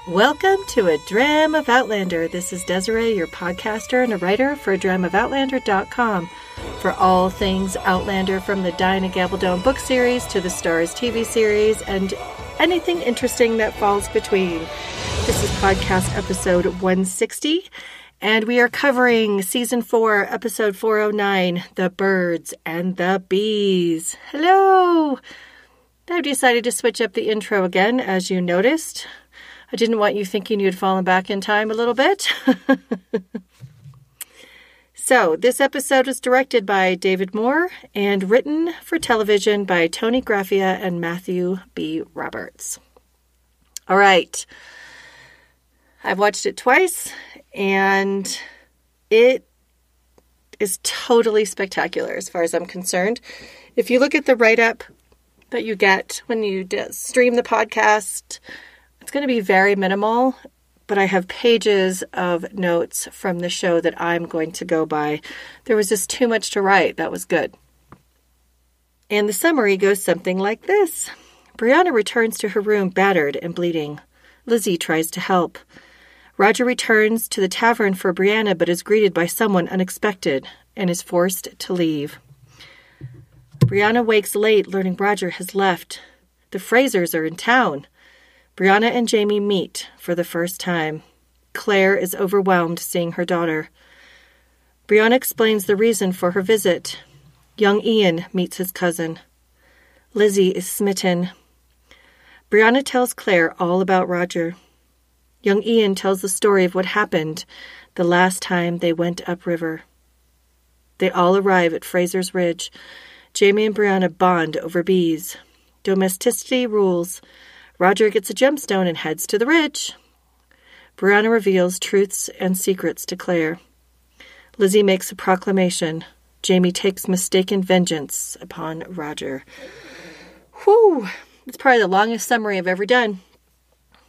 Welcome to A Dram of Outlander. This is Desiree, your podcaster and a writer for ADramOfOutlander.com. For all things Outlander, from the Diana Gabaldon book series to the Stars TV series and anything interesting that falls between. This is podcast episode 160, and we are covering season 4, episode 409, The Birds and the Bees. Hello! I've decided to switch up the intro again, as you noticed. I didn't want you thinking you'd fallen back in time a little bit. So, this episode was directed by David Moore and written for television by Toni, Graphia, and Matthew B. Roberts. All right. I've watched it twice, and it is totally spectacular as far as I'm concerned. If you look at the write-up that you get when you stream the podcast, it's going to be very minimal, but I have pages of notes from the show that I'm going to go by. There was just too much to write. That was good. And the summary goes something like this. Brianna returns to her room battered and bleeding. Lizzie tries to help. Roger returns to the tavern for Brianna, but is greeted by someone unexpected and is forced to leave. Brianna wakes late, learning Roger has left. The Frasers are in town. Brianna and Jamie meet for the first time. Claire is overwhelmed seeing her daughter. Brianna explains the reason for her visit. Young Ian meets his cousin. Lizzie is smitten. Brianna tells Claire all about Roger. Young Ian tells the story of what happened the last time they went upriver. They all arrive at Fraser's Ridge. Jamie and Brianna bond over bees. Domesticity rules. Roger gets a gemstone and heads to the ridge. Brianna reveals truths and secrets to Claire. Lizzie makes a proclamation. Jamie takes mistaken vengeance upon Roger. Whew! It's probably the longest summary I've ever done.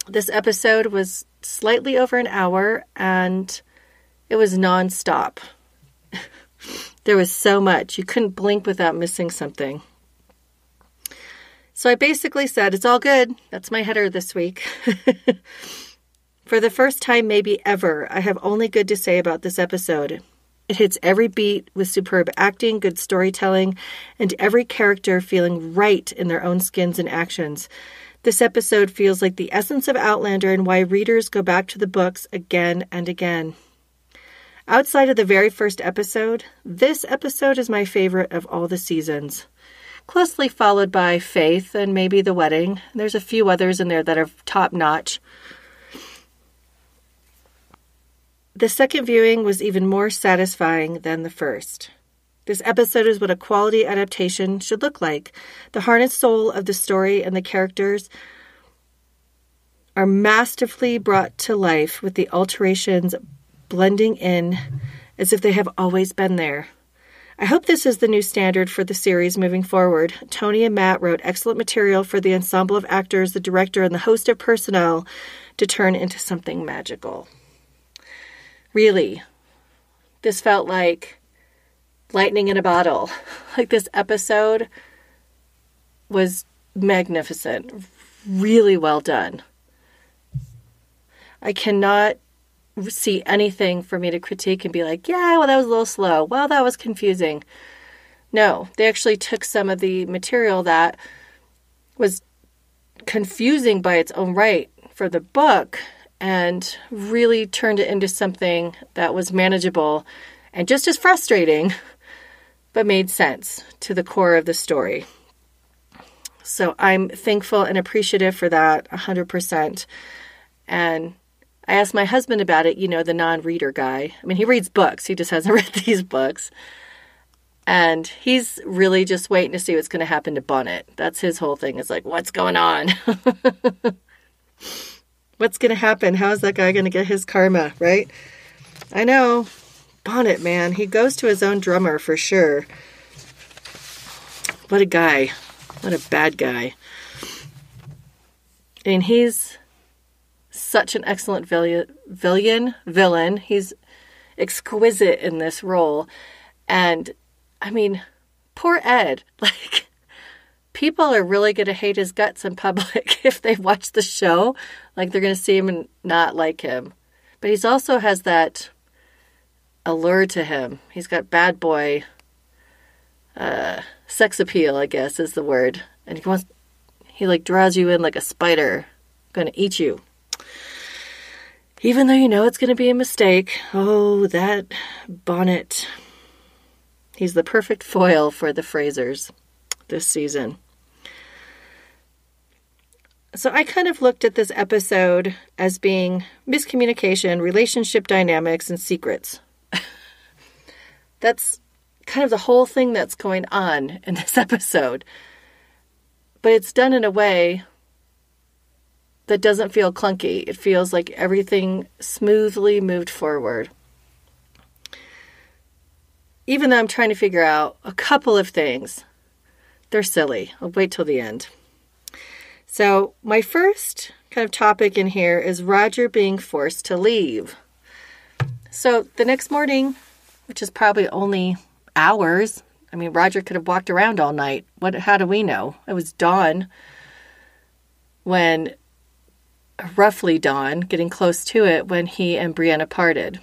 This episode was slightly over an hour, and it was nonstop. There was so much. You couldn't blink without missing something. So I basically said, it's all good. That's my header this week. For the first time, maybe ever, I have only good to say about this episode. It hits every beat with superb acting, good storytelling, and every character feeling right in their own skins and actions. This episode feels like the essence of Outlander and why readers go back to the books again and again. Outside of the very first episode, this episode is my favorite of all the seasons. Closely followed by Faith and maybe The Wedding. There's a few others in there that are top-notch. The second viewing was even more satisfying than the first. This episode is what a quality adaptation should look like. The heart and soul of the story and the characters are masterfully brought to life with the alterations blending in as if they have always been there. I hope this is the new standard for the series moving forward. Toni and Matt wrote excellent material for the ensemble of actors, the director, and the host of personnel to turn into something magical. Really, this felt like lightning in a bottle. Like, this episode was magnificent. Really well done. I cannot see anything for me to critique and be like, yeah, well, that was a little slow. Well, that was confusing. No, they actually took some of the material that was confusing by its own right for the book and really turned it into something that was manageable and just as frustrating, but made sense to the core of the story. So I'm thankful and appreciative for that 100%. And I asked my husband about it, the non-reader guy. I mean, he reads books. He just hasn't read these books. And he's really just waiting to see what's going to happen to Bonnet. That's his whole thing. It's like, what's going on? What's going to happen? How is that guy going to get his karma, right? I know. Bonnet, man. He goes to his own drummer for sure. What a guy. What a bad guy. And he's such an excellent villain. He's exquisite in this role. And, I mean, poor Ed. Like, people are really going to hate his guts in public if they watch the show. Like, they're going to see him and not like him. But he's also has that allure to him. He's got bad boy sex appeal, I guess is the word. And he like draws you in like a spider, going to eat you. Even though you know it's going to be a mistake. Oh, that Bonnet. He's the perfect foil for the Frasers this season. So I kind of looked at this episode as being miscommunication, relationship dynamics, and secrets. That's kind of the whole thing that's going on in this episode. But it's done in a way that doesn't feel clunky. It feels like everything smoothly moved forward. Even though I'm trying to figure out a couple of things, they're silly. I'll wait till the end. So my first kind of topic in here is Roger being forced to leave. So the next morning, which is probably only hours. I mean, Roger could have walked around all night. How do we know? It was dawn roughly dawn, getting close to it, when he and Brianna parted.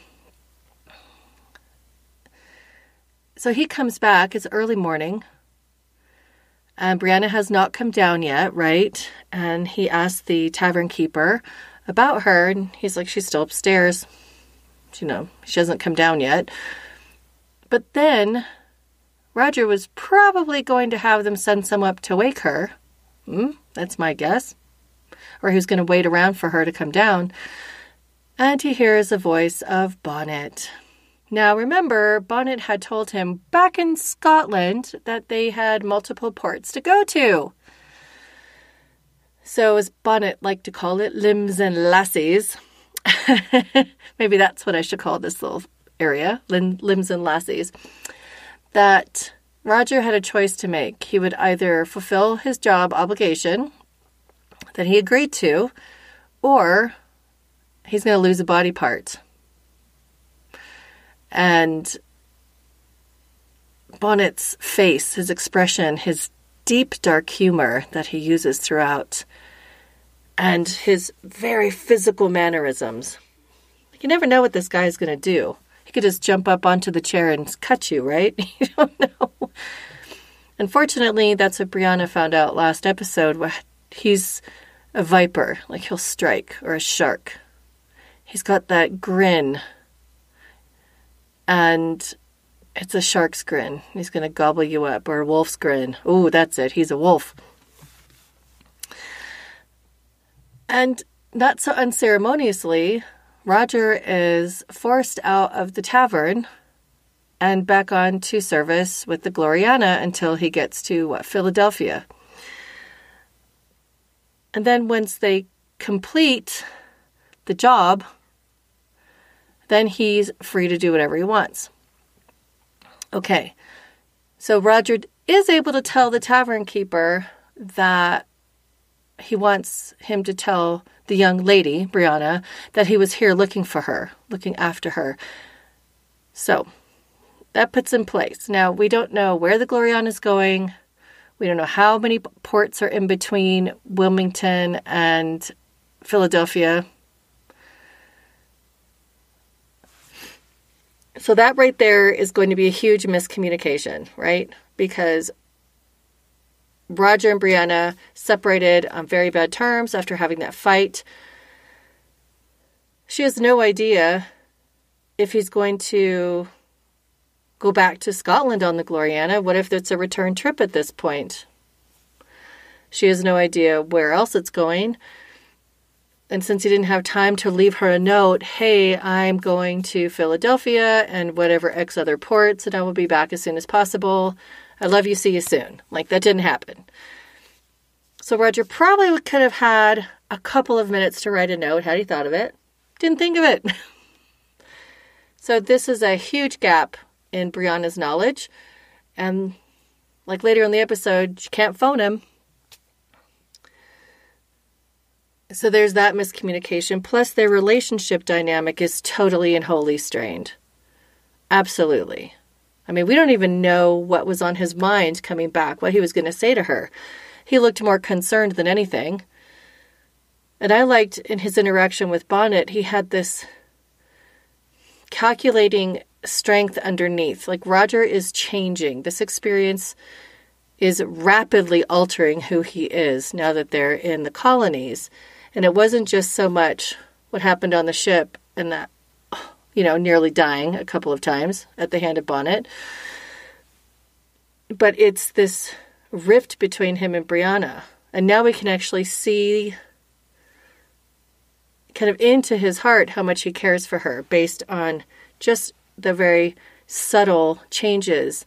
So he comes back. It's early morning. And Brianna has not come down yet, right? And he asked the tavern keeper about her. And he's like, she's still upstairs. She hasn't come down yet. But then Roger was probably going to have them send someone up to wake her. That's my guess. Or he was going to wait around for her to come down. And he hears the voice of Bonnet. Now, remember, Bonnet had told him back in Scotland that they had multiple ports to go to. So, as Bonnet liked to call it, limbs and lassies. Maybe that's what I should call this little area, limbs and lassies. That Roger had a choice to make. He would either fulfill his job obligation that he agreed to, or he's going to lose a body part. And Bonnet's face, his expression, his deep, dark humor that he uses throughout, and his very physical mannerisms. You never know what this guy is going to do. He could just jump up onto the chair and cut you, right? You don't know. Unfortunately, that's what Brianna found out last episode. He's a viper, like he'll strike, or a shark. He's got that grin. And it's a shark's grin. He's going to gobble you up. Or a wolf's grin. Ooh, that's it. He's a wolf. And not so unceremoniously, Roger is forced out of the tavern and back on to service with the Gloriana until he gets to Philadelphia. And then once they complete the job, then he's free to do whatever he wants. Okay, so Roger is able to tell the tavern keeper that he wants him to tell the young lady, Brianna, that he was here looking for her, looking after her. So that puts in place. Now, we don't know where the Gloriana is going. We don't know how many ports are in between Wilmington and Philadelphia. So that right there is going to be a huge miscommunication, right? Because Roger and Brianna separated on very bad terms after having that fight. She has no idea if he's going to go back to Scotland on the Gloriana. What if it's a return trip at this point? She has no idea where else it's going. And since he didn't have time to leave her a note, hey, I'm going to Philadelphia and whatever X other ports, and I will be back as soon as possible. I love you, see you soon. Like, that didn't happen. So Roger probably could have had a couple of minutes to write a note had he thought of it. Didn't think of it. So this is a huge gap in Brianna's knowledge. And like later in the episode, she can't phone him. So there's that miscommunication. Plus their relationship dynamic is totally and wholly strained. Absolutely. I mean, we don't even know what was on his mind coming back, what he was going to say to her. He looked more concerned than anything. And I liked in his interaction with Bonnet, he had this calculating strength underneath. Like, Roger is changing. This experience is rapidly altering who he is now that they're in the colonies. And it wasn't just so much what happened on the ship and that, nearly dying a couple of times at the hand of Bonnet. But it's this rift between him and Brianna. And now we can actually see kind of into his heart how much he cares for her based on just the very subtle changes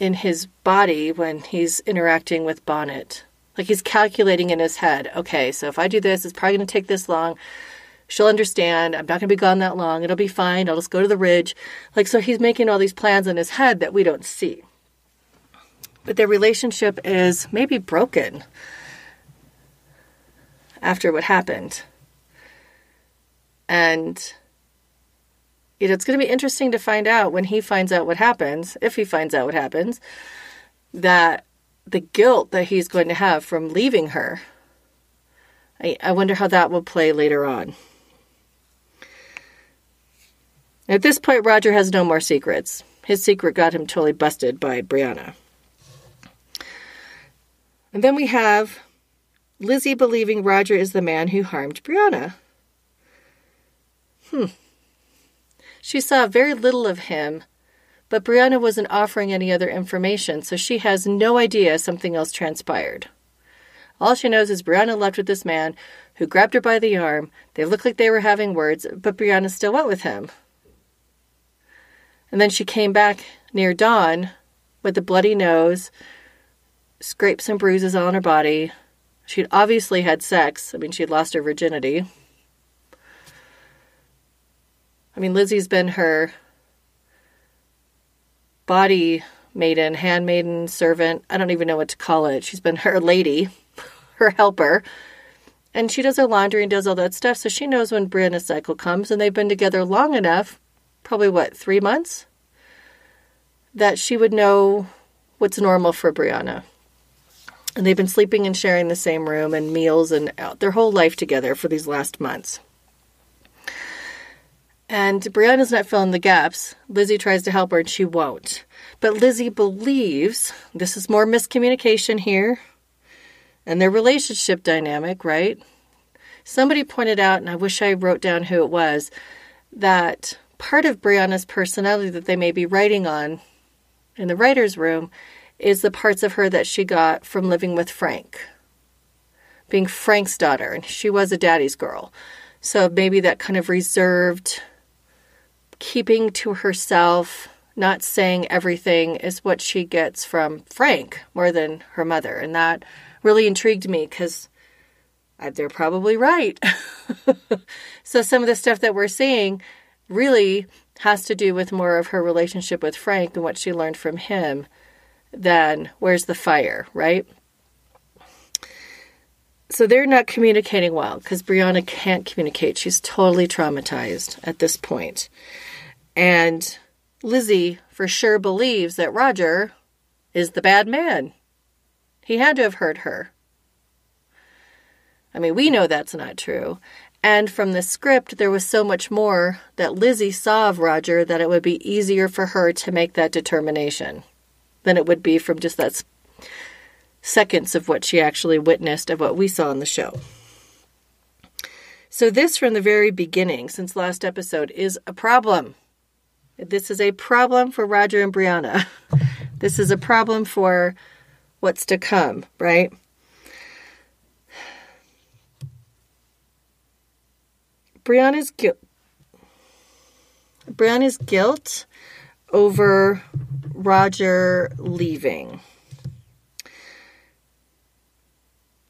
in his body when he's interacting with Bonnet. Like, he's calculating in his head, okay, so if I do this, it's probably going to take this long. She'll understand. I'm not going to be gone that long. It'll be fine. I'll just go to the ridge. Like, so he's making all these plans in his head that we don't see. But their relationship is maybe broken after what happened. And, it's going to be interesting to find out when he finds out what happens, if he finds out what happens, that the guilt that he's going to have from leaving her. I wonder how that will play later on. At this point, Roger has no more secrets. His secret got him totally busted by Brianna. And then we have Lizzie believing Roger is the man who harmed Brianna. She saw very little of him, but Brianna wasn't offering any other information, so she has no idea something else transpired. All she knows is Brianna left with this man who grabbed her by the arm. They looked like they were having words, but Brianna still went with him. And then she came back near dawn with a bloody nose, scrapes and bruises on her body. She'd obviously had sex. I mean, she'd lost her virginity. I mean, Lizzie's been her body maiden, handmaiden, servant. I don't even know what to call it. She's been her lady, her helper. And she does her laundry and does all that stuff. So she knows when Brianna's cycle comes. And they've been together long enough, probably 3 months, that she would know what's normal for Brianna. And they've been sleeping and sharing the same room and meals and their whole life together for these last months. And Brianna's not filling the gaps. Lizzie tries to help her and she won't. But Lizzie believes, this is more miscommunication here, and their relationship dynamic, right? Somebody pointed out, and I wish I wrote down who it was, that part of Brianna's personality that they may be writing on in the writer's room is the parts of her that she got from living with Frank, being Frank's daughter, and she was a daddy's girl. So maybe that kind of reserved, keeping to herself, not saying everything is what she gets from Frank more than her mother. And that really intrigued me because they're probably right. So some of the stuff that we're seeing really has to do with more of her relationship with Frank and what she learned from him than where's the fire, right? So they're not communicating well because Brianna can't communicate. She's totally traumatized at this point. And Lizzie for sure believes that Roger is the bad man. He had to have hurt her. I mean, we know that's not true. And from the script, there was so much more that Lizzie saw of Roger that it would be easier for her to make that determination than it would be from just that seconds of what she actually witnessed of what we saw in the show. So this, from the very beginning, since last episode, is a problem. This is a problem for Roger and Brianna. This is a problem for what's to come, right? Brianna's guilt over Roger leaving.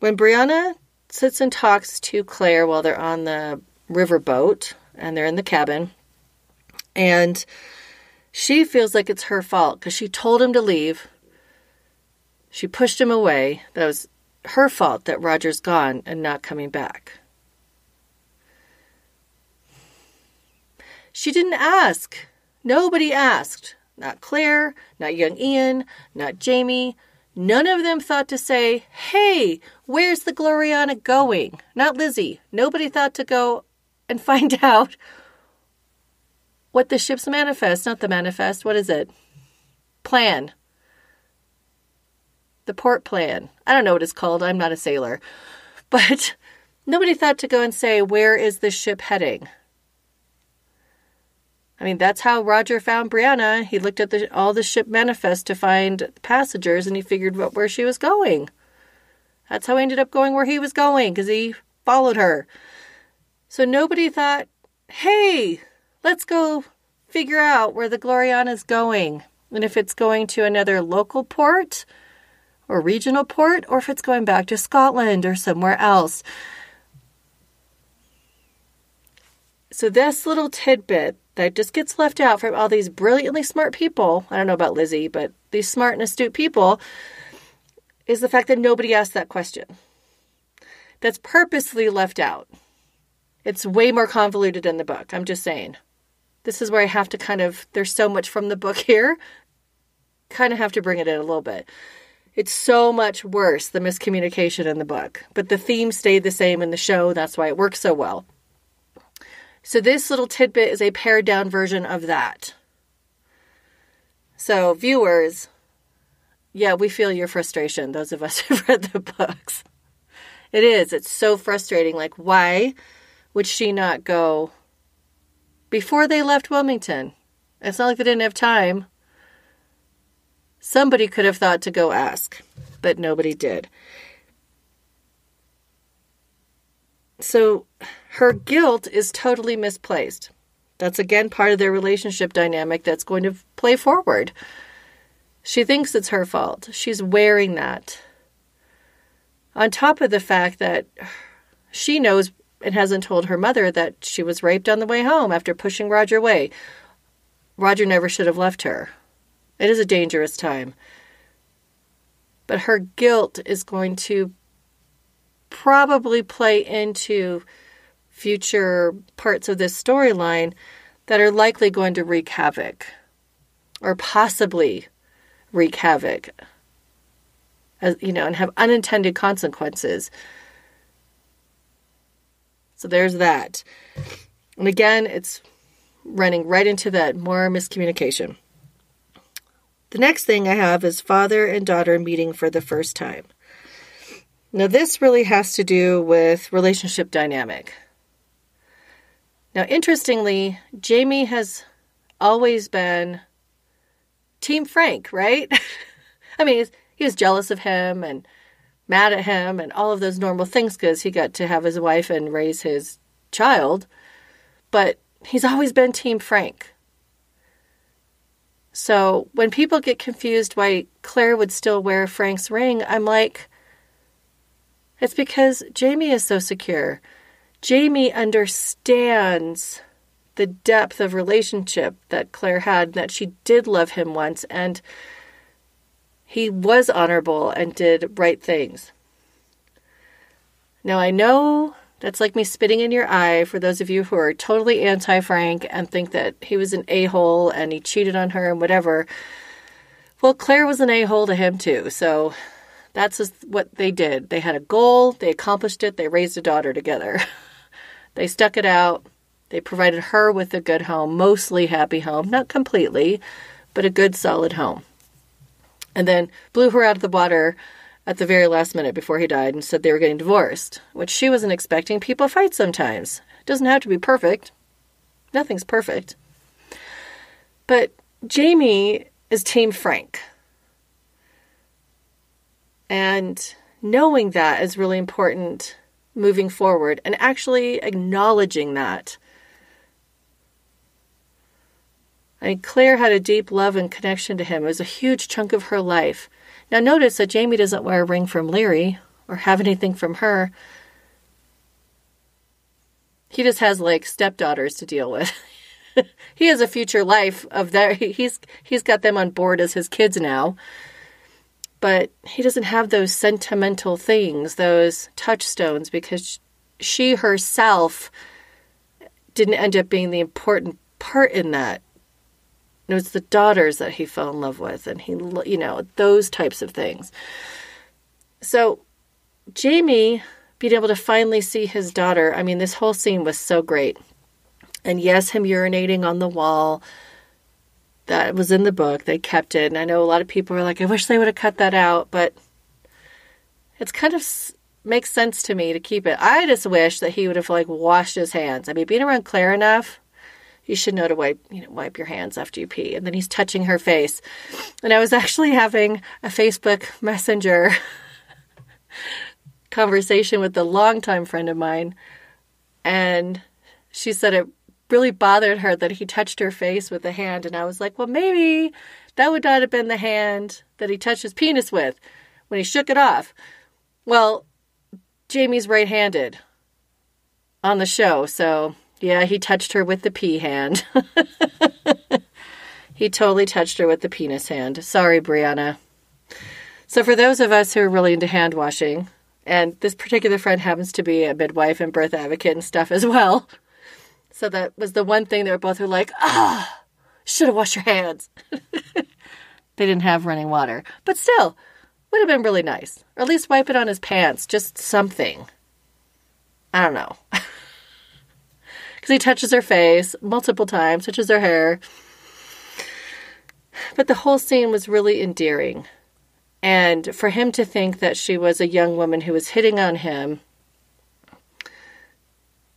When Brianna sits and talks to Claire while they're on the riverboat and they're in the cabin, and she feels like it's her fault because she told him to leave. She pushed him away. That was her fault that Roger's gone and not coming back. She didn't ask. Nobody asked. Not Claire, not young Ian, not Jamie. None of them thought to say, hey, where's the Gloriana going? Not Lizzie. Nobody thought to go and find out what the ship's manifest, not the manifest, what is it? Plan. The port plan. I don't know what it's called. I'm not a sailor. But nobody thought to go and say, where is the ship heading? I mean, that's how Roger found Brianna. He looked at all the ship manifest to find passengers, and he figured out where she was going. That's how he ended up going where he was going, because he followed her. So nobody thought, hey, let's go figure out where the Gloriana's going. And if it's going to another local port or regional port, or if it's going back to Scotland or somewhere else. So this little tidbit that just gets left out from all these brilliantly smart people, I don't know about Lizzie, but these smart and astute people, is the fact that nobody asked that question. That's purposely left out. It's way more convoluted in the book. I'm just saying. This is where I have to there's so much from the book here, kind of have to bring it in a little bit. It's so much worse, the miscommunication in the book. But the theme stayed the same in the show. That's why it works so well. So this little tidbit is a pared down version of that. So viewers, yeah, we feel your frustration, those of us who've read the books. It is. It's so frustrating. Like, why would she not go before they left Wilmington? It's not like they didn't have time. Somebody could have thought to go ask, but nobody did. So her guilt is totally misplaced. That's again part of their relationship dynamic that's going to play forward. She thinks it's her fault. She's wearing that. On top of the fact that she knows and hasn't told her mother that she was raped on the way home after pushing Roger away. Roger never should have left her. It is a dangerous time. But her guilt is going to probably play into future parts of this storyline that are likely going to wreak havoc, or possibly wreak havoc, as you know, and have unintended consequences. So there's that. And again, it's running right into that more miscommunication. The next thing I have is father and daughter meeting for the first time. Now, this really has to do with relationship dynamic. Now, interestingly, Jamie has always been Team Frank, right? I mean, he was jealous of him and mad at him and all of those normal things because he got to have his wife and raise his child. But he's always been Team Frank. So when people get confused why Claire would still wear Frank's ring, I'm like, it's because Jamie is so secure. Jamie understands the depth of relationship that Claire had, that she did love him once, and he was honorable and did right things. Now, I know that's like me spitting in your eye for those of you who are totally anti-Frank and think that he was an a-hole and he cheated on her and whatever. Well, Claire was an a-hole to him too, so that's just what they did. They had a goal, they accomplished it, they raised a daughter together. They stuck it out. They provided her with a good home, mostly happy home, not completely, but a good solid home. And then blew her out of the water at the very last minute before he died and said they were getting divorced, which she wasn't expecting. People fight sometimes. It doesn't have to be perfect. Nothing's perfect. But Jamie is Team Frank. And knowing that is really important moving forward and actually acknowledging that. I mean, Claire had a deep love and connection to him. It was a huge chunk of her life. Now notice that Jamie doesn't wear a ring from Leary or have anything from her. He just has like stepdaughters to deal with. He has a future life of that. He's got them on board as his kids now. But he doesn't have those sentimental things, those touchstones, because she herself didn't end up being the important part in that. it was the daughters that he fell in love with, and he, those types of things. So Jamie being able to finally see his daughter, I mean, this whole scene was so great. And yes, him urinating on the wall, that was in the book. They kept it. And I know a lot of people were like, I wish they would have cut that out, but it's kind of makes sense to me to keep it. I just wish that he would have washed his hands. I mean, being around Claire enough, you should know to wipe your hands after you pee. And then he's touching her face. And I was actually having a Facebook Messenger conversation with a longtime friend of mine. And she said it really bothered her that he touched her face with a hand. And I was like, well, maybe that would not have been the hand that he touched his penis with when he shook it off. Well, Jamie's right-handed on the show. So, yeah, he touched her with the pee hand. He totally touched her with the penis hand. Sorry, Brianna. So for those of us who are really into hand washing, and this particular friend happens to be a midwife and birth advocate and stuff as well. So that was the one thing they were both like, should have washed your hands. They didn't have running water. But still, would have been really nice. Or at least wipe it on his pants. Just something. I don't know. Because he touches her face multiple times, touches her hair. But the whole scene was really endearing. And for him to think that she was a young woman who was hitting on him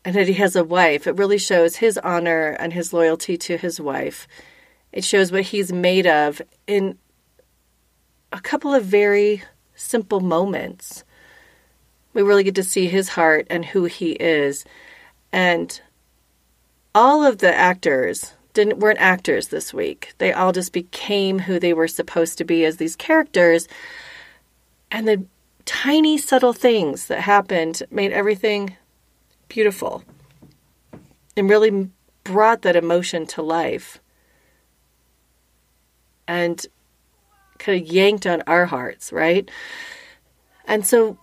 and that he has a wife, it really shows his honor and his loyalty to his wife. It shows what he's made of in a couple of very simple moments. We really get to see his heart and who he is. And all of the actors weren't actors this week. They all just became who they were supposed to be as these characters. And the tiny, subtle things that happened made everything beautiful and really brought that emotion to life and kind of yanked on our hearts, right? And so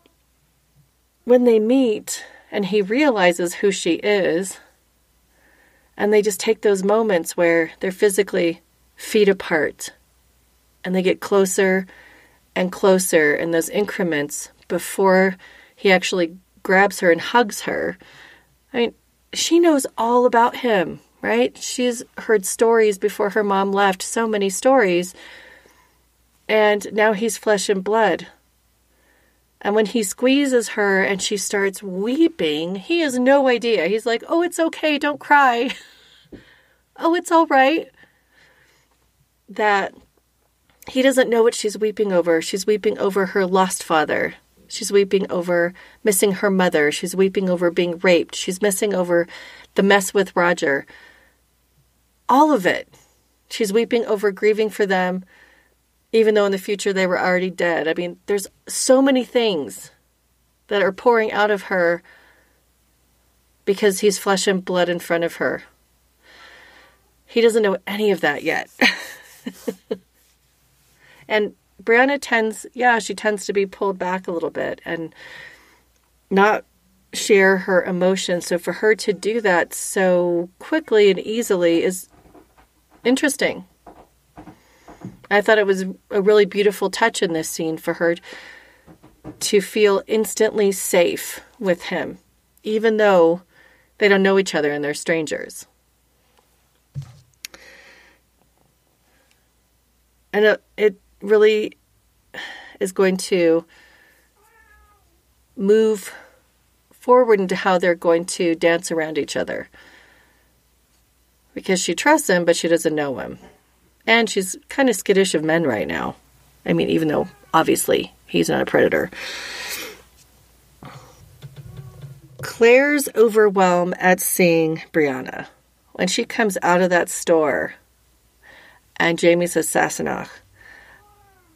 when they meet and he realizes who she is, and they just take those moments where they're physically feet apart and they get closer and closer in those increments before he actually grabs her and hugs her. I mean, she knows all about him, right? She's heard stories before her mom left, so many stories. And now he's flesh and blood. And when he squeezes her and she starts weeping, he has no idea. He's like, oh, it's okay, don't cry. Oh, it's all right. That he doesn't know what she's weeping over. She's weeping over her lost father. She's weeping over missing her mother. She's weeping over being raped. She's missing over the mess with Roger. All of it. She's weeping over grieving for them, even though in the future they were already dead. I mean, there's so many things that are pouring out of her because he's flesh and blood in front of her. He doesn't know any of that yet. And Brianna tends to be pulled back a little bit and not share her emotions. So for her to do that so quickly and easily is interesting. I thought it was a really beautiful touch in this scene for her to feel instantly safe with him, even though they don't know each other and they're strangers. And it really is going to move forward into how they're going to dance around each other. Because she trusts him, but she doesn't know him. And she's kind of skittish of men right now. I mean, even though, obviously, he's not a predator. Claire's overwhelmed at seeing Brianna. When she comes out of that store, and Jamie says, Sassenach,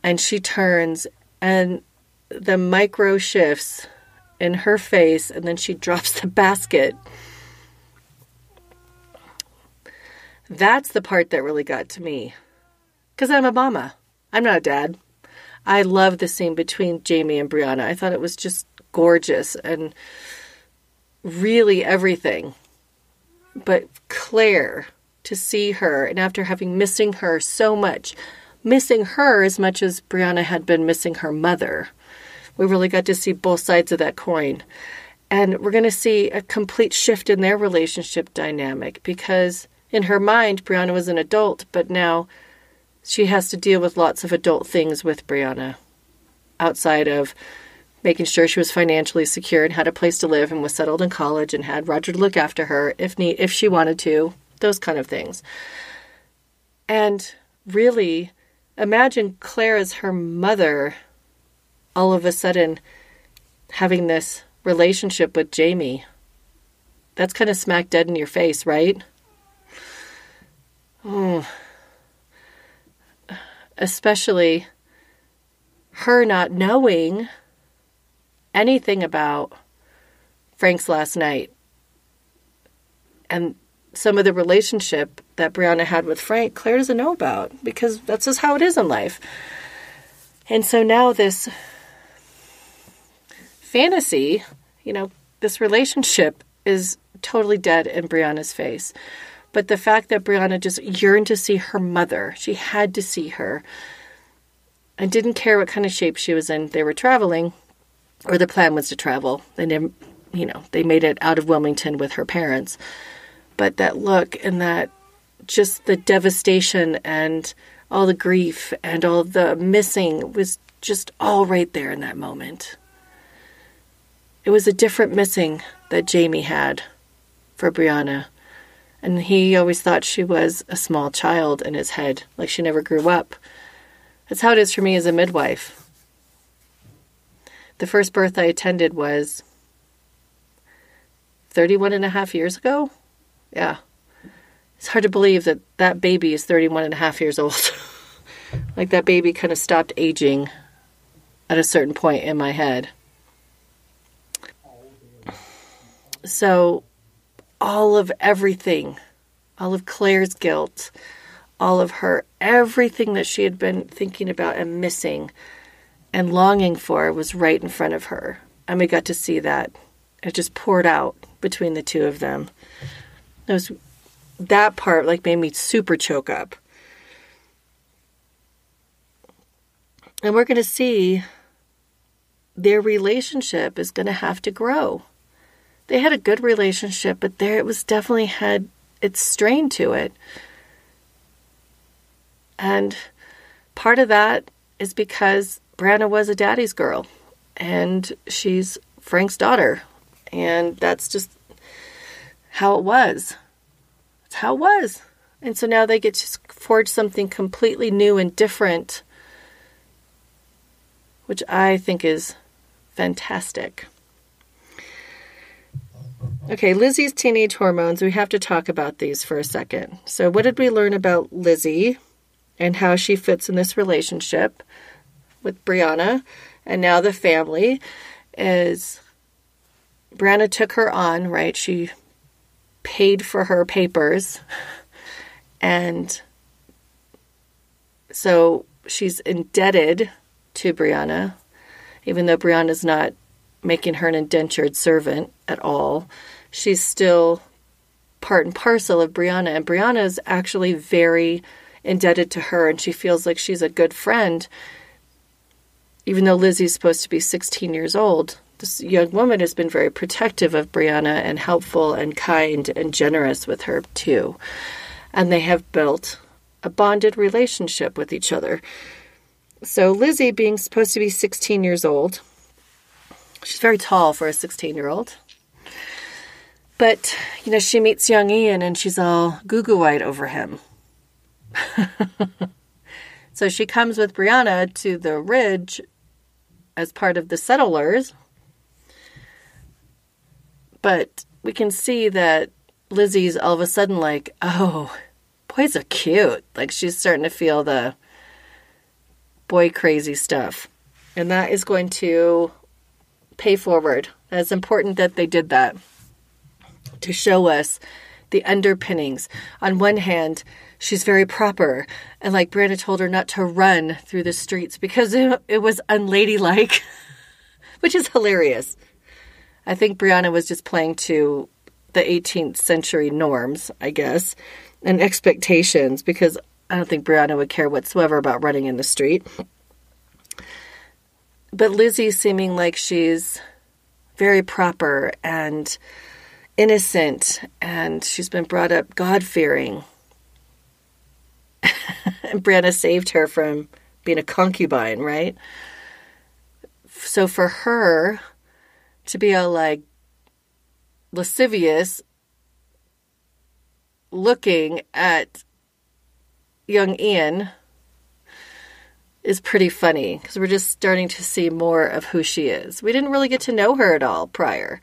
and she turns, and the micro shifts in her face, and then she drops the basket. That's the part that really got to me. Because I'm a mama. I'm not a dad. I love the scene between Jamie and Brianna. I thought it was just gorgeous and really everything. But Claire to see her, and after having missing her so much, missing her as much as Brianna had been missing her mother. We really got to see both sides of that coin. And we're going to see a complete shift in their relationship dynamic, because in her mind, Brianna was an adult, but now she has to deal with lots of adult things with Brianna, outside of making sure she was financially secure and had a place to live and was settled in college and had Roger to look after her if she wanted to, those kind of things. And really, imagine Claire as her mother all of a sudden having this relationship with Jamie. That's kind of smack dead in your face, right? Especially her not knowing anything about Frank's last night and some of the relationship that Brianna had with Frank, Claire doesn't know about, because that's just how it is in life. And so now this fantasy, this relationship is totally dead in Brianna's face. But the fact that Brianna just yearned to see her mother, she had to see her, and didn't care what kind of shape she was in. They were traveling, or the plan was to travel. They never, they made it out of Wilmington with her parents. But that look and that, just the devastation and all the grief and all the missing was just all right there in that moment. It was a different missing that Jamie had for Brianna. And he always thought she was a small child in his head, like she never grew up. That's how it is for me as a midwife. The first birth I attended was 31 and a half years ago. Yeah. It's hard to believe that that baby is 31 and a half years old. Like that baby kind of stopped aging at a certain point in my head. So all of everything, all of Claire's guilt, all of her, everything that she had been thinking about and missing and longing for was right in front of her. And we got to see that. It just poured out between the two of them. That part made me super choke up. And we're going to see their relationship is going to have to grow. They had a good relationship, but it was definitely had its strain to it. And part of that is because Brianna was a daddy's girl, and she's Frank's daughter. And that's just how it was. That's how it was. And so now they get to forge something completely new and different, which I think is fantastic. Okay, Lizzie's teenage hormones. We have to talk about these for a second. So what did we learn about Lizzie and how she fits in this relationship with Brianna? And now the family is, Brianna took her on, right? She paid for her papers. And so she's indebted to Brianna, even though Brianna's not making her an indentured servant at all. She's still part and parcel of Brianna, and Brianna is actually very indebted to her, and she feels like she's a good friend. Even though Lizzie's supposed to be 16 years old, this young woman has been very protective of Brianna and helpful and kind and generous with her too. And they have built a bonded relationship with each other. So Lizzie, being supposed to be 16 years old, she's very tall for a 16-year-old. But, she meets young Ian and she's all goo-goo-eyed over him. So she comes with Brianna to the ridge as part of the settlers. But we can see that Lizzie's all of a sudden like, oh, boys are cute. Like she's starting to feel the boy crazy stuff. And that is going to pay forward. It's important that they did that to show us the underpinnings. On one hand, she's very proper. And like Brianna told her not to run through the streets because it was unladylike, which is hilarious. I think Brianna was just playing to the 18th century norms, I guess. and expectations, because I don't think Brianna would care whatsoever about running in the street. But Lizzie seeming like she's very proper and innocent, and she's been brought up God-fearing. And Brianna saved her from being a concubine, right? So for her to be all like lascivious looking at young Ian is pretty funny, because we're just starting to see more of who she is. We didn't really get to know her at all prior.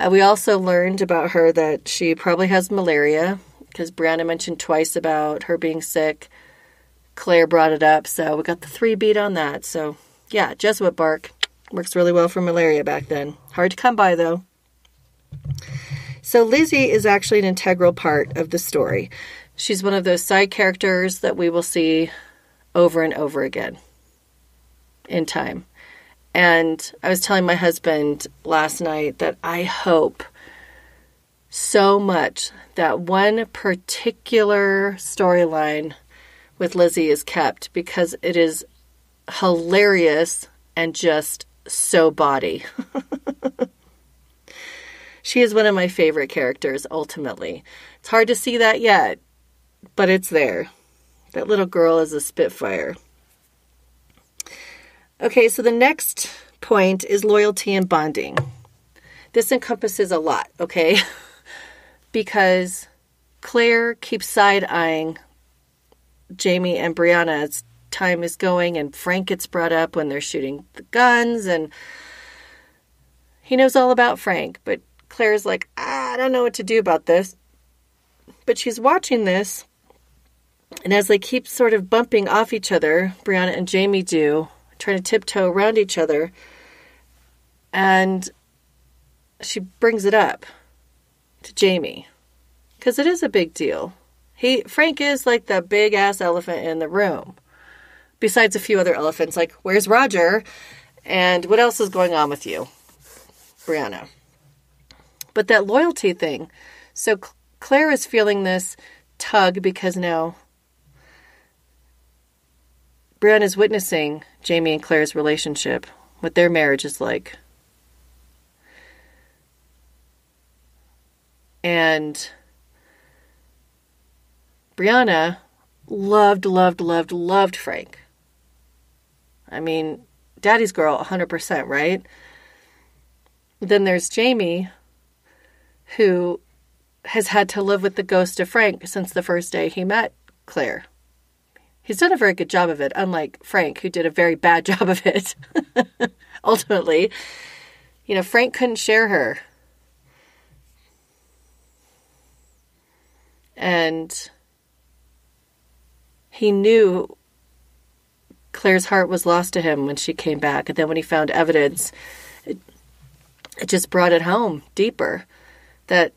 We also learned about her that she probably has malaria, because Brianna mentioned twice about her being sick. Claire brought it up, so we got the 3 beat on that. So yeah, Jesuit bark works really well for malaria back then. Hard to come by, though. So Lizzie is actually an integral part of the story. She's one of those side characters that we will see over and over again in time. And I was telling my husband last night that I hope so much that one particular storyline with Lizzie is kept, because it is hilarious and just so body. She is one of my favorite characters, ultimately. It's hard to see that yet, but it's there. That little girl is a spitfire. Okay, so the next point is loyalty and bonding. This encompasses a lot, okay? Because Claire keeps side-eyeing Jamie and Brianna as time is going, and Frank gets brought up when they're shooting the guns, and he knows all about Frank, but Claire's like, I don't know what to do about this. But she's watching this, and as they keep sort of bumping off each other, Brianna and Jamie do, trying to tiptoe around each other, and she brings it up to Jamie, because it is a big deal. Frank is like the big-ass elephant in the room, besides a few other elephants, like, where's Roger? And what else is going on with you, Brianna? But that loyalty thing, so Claire is feeling this tug because now Brianna's witnessing Jamie and Claire's relationship, what their marriage is like. And Brianna loved Frank. I mean, daddy's girl, 100%, right? Then there's Jamie, who has had to live with the ghost of Frank since the first day he met Claire. He's done a very good job of it, unlike Frank, who did a very bad job of it. Ultimately, Frank couldn't share her. And he knew Claire's heart was lost to him when she came back. And then when he found evidence, it just brought it home deeper, that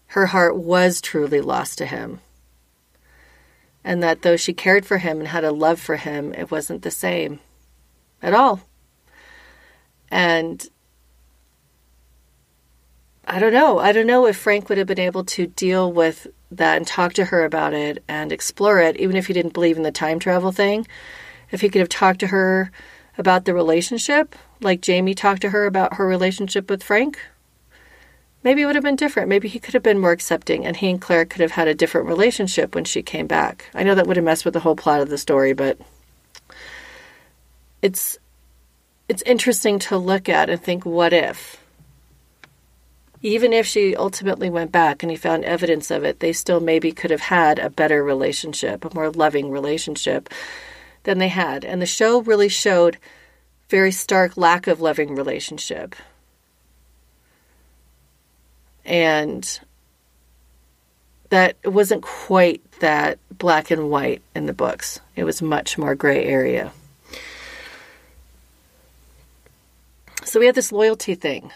her heart was truly lost to him. And that though she cared for him and had a love for him, it wasn't the same at all. And I don't know if Frank would have been able to deal with that and talk to her about it and explore it, even if he didn't believe in the time travel thing. If he could have talked to her about the relationship, like Jamie talked to her about her relationship with Frank, maybe it would have been different. Maybe he could have been more accepting, and he and Claire could have had a different relationship when she came back. I know that would have messed with the whole plot of the story, but it's interesting to look at and think, what if? Even if she ultimately went back and he found evidence of it, they still maybe could have had a better relationship, a more loving relationship than they had. And the show really showed very stark lack of loving relationship. And that it wasn't quite that black and white in the books. It was much more gray area. So we had this loyalty thing.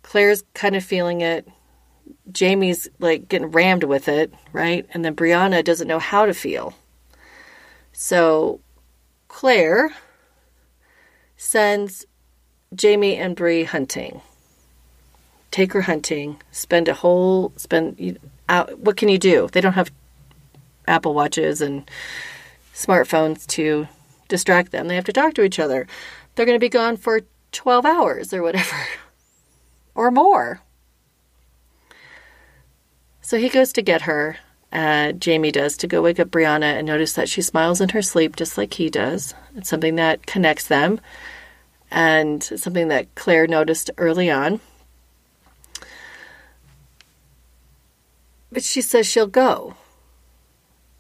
Claire's kind of feeling it. Jamie's like getting rammed with it, right? And then Brianna doesn't know how to feel. So Claire sends Jamie and Bree hunting. take her hunting, what can you do? They don't have Apple Watches and smartphones to distract them. They have to talk to each other. They're going to be gone for 12 hours or whatever, or more. So he goes to get her, Jamie does, to go wake up Brianna and notice that she smiles in her sleep just like he does. It's something that connects them, and something that Claire noticed early on. But she says she'll go.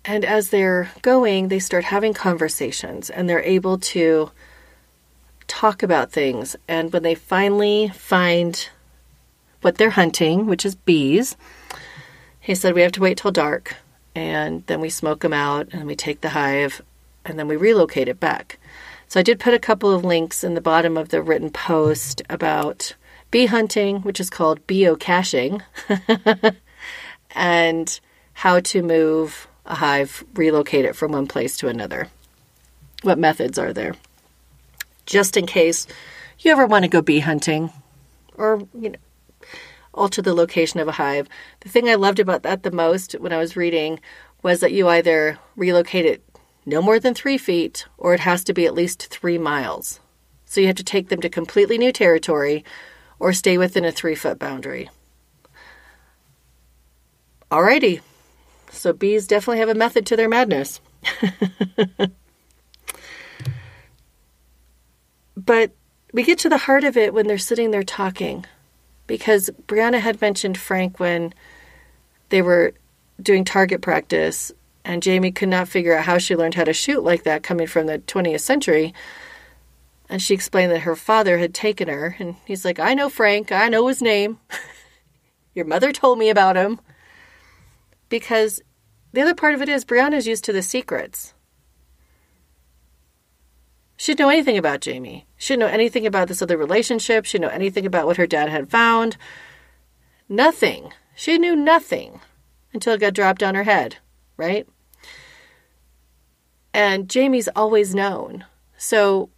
And as they're going, they start having conversations, and they're able to talk about things. And when they finally find what they're hunting, which is bees, he said, we have to wait till dark, and then we smoke them out, and we take the hive, and then we relocate it back. So I did put a couple of links in the bottom of the written post about bee hunting, which is called geocaching, and how to move a hive, relocate it from one place to another. What methods are there? Just in case you ever want to go bee hunting or, alter the location of a hive. The thing I loved about that the most when I was reading was that you either relocate it no more than 3 feet, or it has to be at least 3 miles. So you have to take them to completely new territory or stay within a 3-foot boundary. Alrighty. So bees definitely have a method to their madness. But we get to the heart of it when they're sitting there talking. Because Brianna had mentioned Frank when they were doing target practice, and Jamie could not figure out how she learned how to shoot like that coming from the 20th century. And she explained that her father had taken her, and he's like, I know Frank, I know his name. Your mother told me about him. Because the other part of it is Brianna's used to the secrets. She didn't know anything about Jamie. She didn't know anything about this other relationship. She didn't know anything about what her dad had found. Nothing. She knew nothing until it got dropped on her head, right? And Jamie's always known. So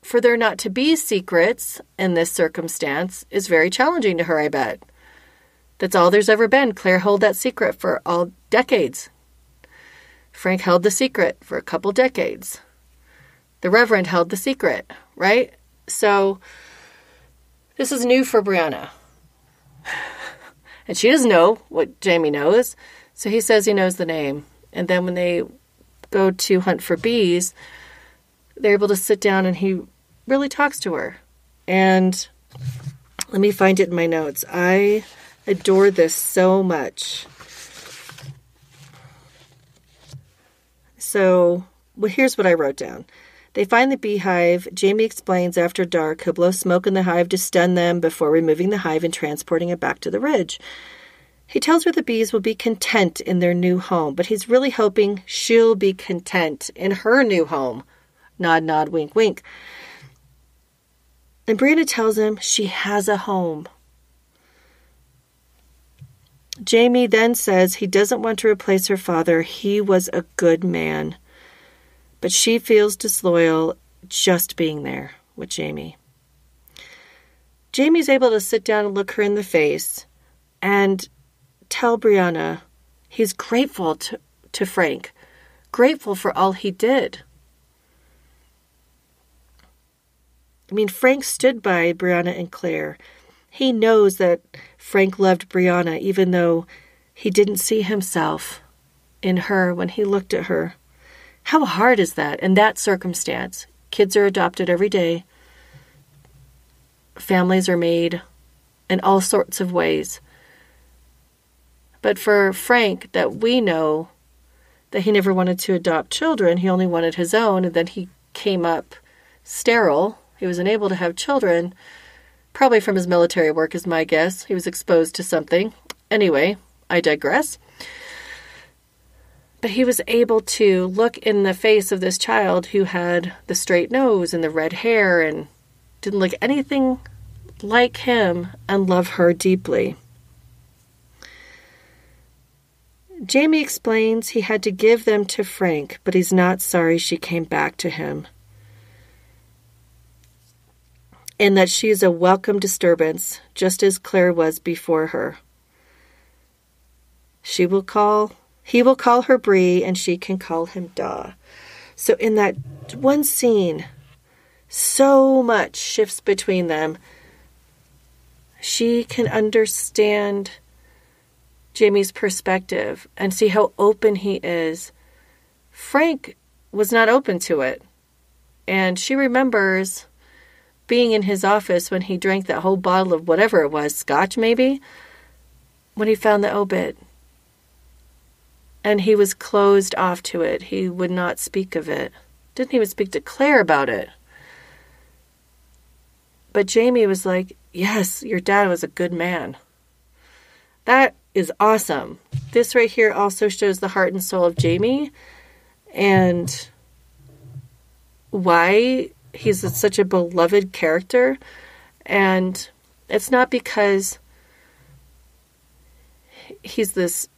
for there not to be secrets in this circumstance is very challenging to her, I bet. That's all there's ever been. Claire held that secret for all decades. Frank held the secret for a couple decades. The Reverend held the secret, right? So this is new for Brianna. And she doesn't know what Jamie knows. So he says he knows the name. And then when they go to hunt for bees, they're able to sit down and he really talks to her. And let me find it in my notes. I adore this so much. So, here's what I wrote down. They find the beehive. Jamie explains after dark he'll blow smoke in the hive to stun them before removing the hive and transporting it back to the ridge. He tells her the bees will be content in their new home, but he's really hoping she'll be content in her new home. Nod, nod, wink, wink. And Brianna tells him she has a home. Jamie then says he doesn't want to replace her father. He was a good man. But she feels disloyal just being there with Jamie. Jamie's able to sit down and look her in the face and tell Brianna he's grateful to Frank, grateful for all he did. I mean, Frank stood by Brianna and Claire. He knows that Frank loved Brianna, even though he didn't see himself in her when he looked at her. How hard is that in that circumstance? Kids are adopted every day. Families are made in all sorts of ways. But for Frank, that we know that he never wanted to adopt children, he only wanted his own, and then he came up sterile. He was unable to have children, probably from his military work is my guess. He was exposed to something. Anyway, I digress. But he was able to look in the face of this child who had the straight nose and the red hair and didn't look anything like him and love her deeply. Jamie explains he had to give them to Frank, but he's not sorry she came back to him. and that she is a welcome disturbance, just as Claire was before her. He will call her Bree, and she can call him Da. So in that one scene, so much shifts between them. She can understand Jamie's perspective and see how open he is. Frank was not open to it. And she remembers being in his office when he drank that whole bottle of whatever it was, scotch maybe, when he found the obit. And he was closed off to it. He would not speak of it. Didn't even speak to Claire about it. But Jamie was like, yes, your dad was a good man. That is awesome. This right here also shows the heart and soul of Jamie and why he's such a beloved character. And it's not because he's this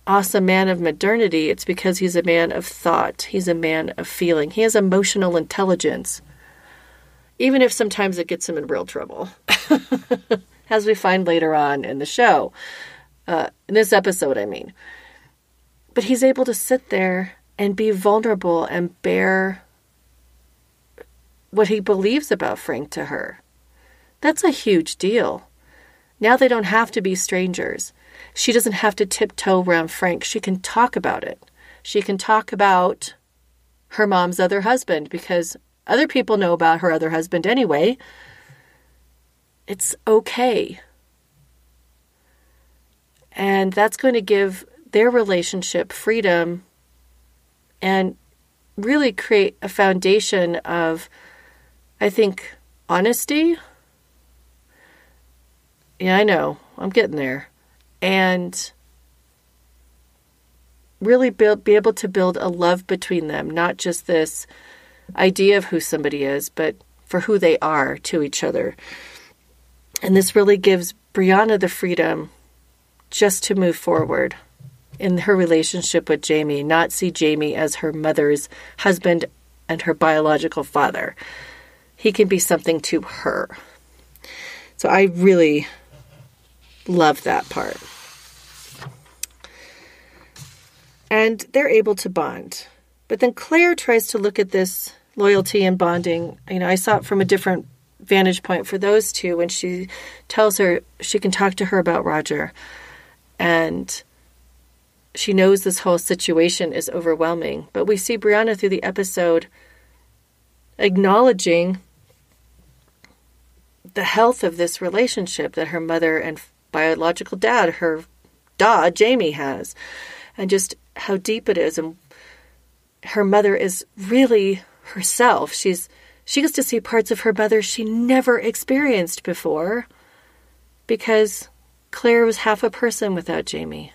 awesome man of modernity. It's because he's a man of thought. He's a man of feeling. He has emotional intelligence. Even if sometimes it gets him in real trouble. As we find later on in the show. In this episode, I mean. But he's able to sit there and be vulnerable and bear what he believes about Frank to her. That's a huge deal. Now they don't have to be strangers. She doesn't have to tiptoe around Frank. She can talk about it. She can talk about her mom's other husband because other people know about her other husband anyway. It's okay. And that's going to give their relationship freedom and really create a foundation of, I think, honesty. Yeah, I know. I'm getting there. And really be able to build a love between them, not just this idea of who somebody is, but for who they are to each other. And this really gives Brianna the freedom just to move forward in her relationship with Jamie, not see Jamie as her mother's husband and her biological father. He can be something to her. So I really love that part. And they're able to bond. But then Claire tries to look at this loyalty and bonding. You know, I saw it from a different vantage point for those two when she tells her she can talk to her about Roger. And she knows this whole situation is overwhelming. But we see Brianna through the episode acknowledging the health of this relationship that her mother and biological dad, her dad, Jamie, has. And just how deep it is. And her mother is really herself. She gets to see parts of her mother she never experienced before because Claire was half a person without Jamie.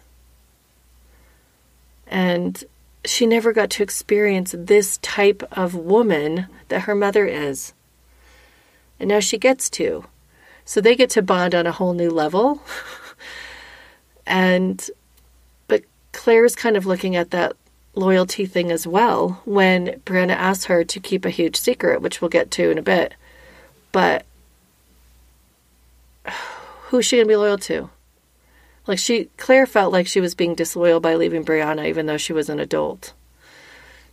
And she never got to experience this type of woman that her mother is. And now she gets to. So they get to bond on a whole new level. But Claire's kind of looking at that loyalty thing as well when Brianna asks her to keep a huge secret, which we'll get to in a bit. But who's she going to be loyal to? Claire felt like she was being disloyal by leaving Brianna even though she was an adult.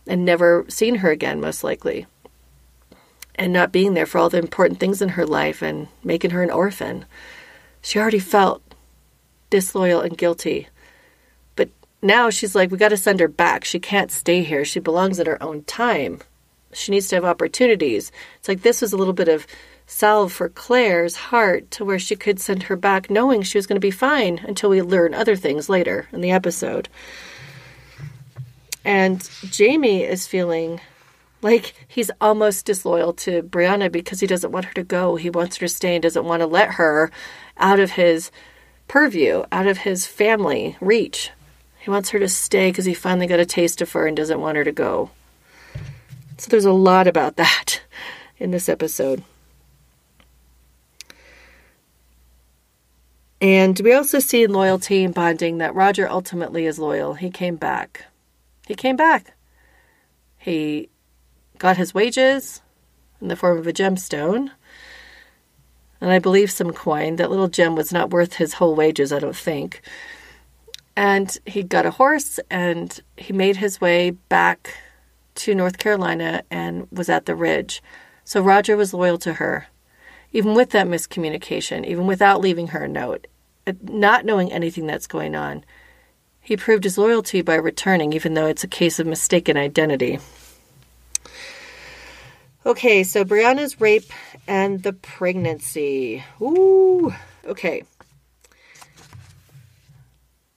And never seen her again, most likely. And not being there for all the important things in her life and making her an orphan. She already felt disloyal and guilty. But now she's like, we got to send her back. She can't stay here. She belongs at her own time. She needs to have opportunities. It's like this was a little bit of salve for Claire's heart to where she could send her back knowing she was going to be fine until we learn other things later in the episode. And Jamie is feeling like he's almost disloyal to Brianna because he doesn't want her to go. He wants her to stay and doesn't want to let her out of his purview, out of his family reach. He wants her to stay because he finally got a taste of her and doesn't want her to go. So there's a lot about that in this episode. And we also see in loyalty and bonding that Roger ultimately is loyal. He came back. He came back. He got his wages in the form of a gemstone. and I believe some coin. That little gem was not worth his whole wages, I don't think. And he got a horse, and he made his way back to North Carolina and was at the Ridge. So Roger was loyal to her, even with that miscommunication, even without leaving her a note, not knowing anything that's going on. He proved his loyalty by returning, even though it's a case of mistaken identity. Okay, so Brianna's rape and the pregnancy. Ooh, okay.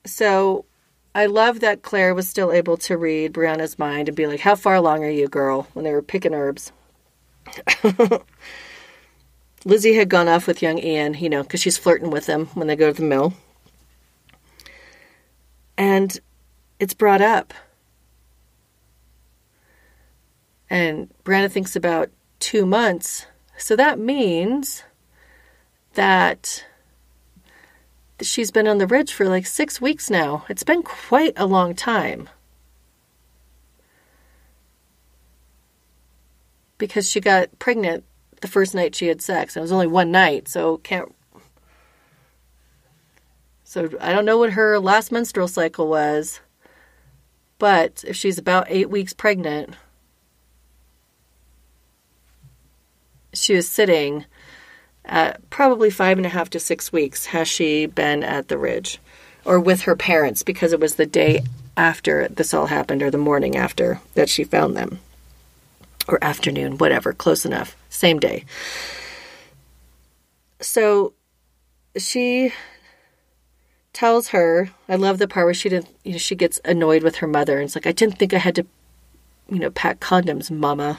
So I love that Claire was still able to read Brianna's mind and be like, how far along are you, girl? When they were picking herbs. Lizzie had gone off with young Ian, because she's flirting with him when they go to the mill. And it's brought up. And Brianna thinks about 2 months. So that means that she's been on the Ridge for like 6 weeks now. It's been quite a long time. Because she got pregnant the first night she had sex. It was only one night, so I don't know what her last menstrual cycle was. But if she's about 8 weeks pregnant, she was sitting at probably 5.5 to 6 weeks has she been at the Ridge or with her parents, because it was the day after this all happened, or the morning after that she found them, or afternoon, whatever, close enough, same day. So she tells her, I love the part where she gets annoyed with her mother, and it's like, I didn't think I had to pack condoms, mama,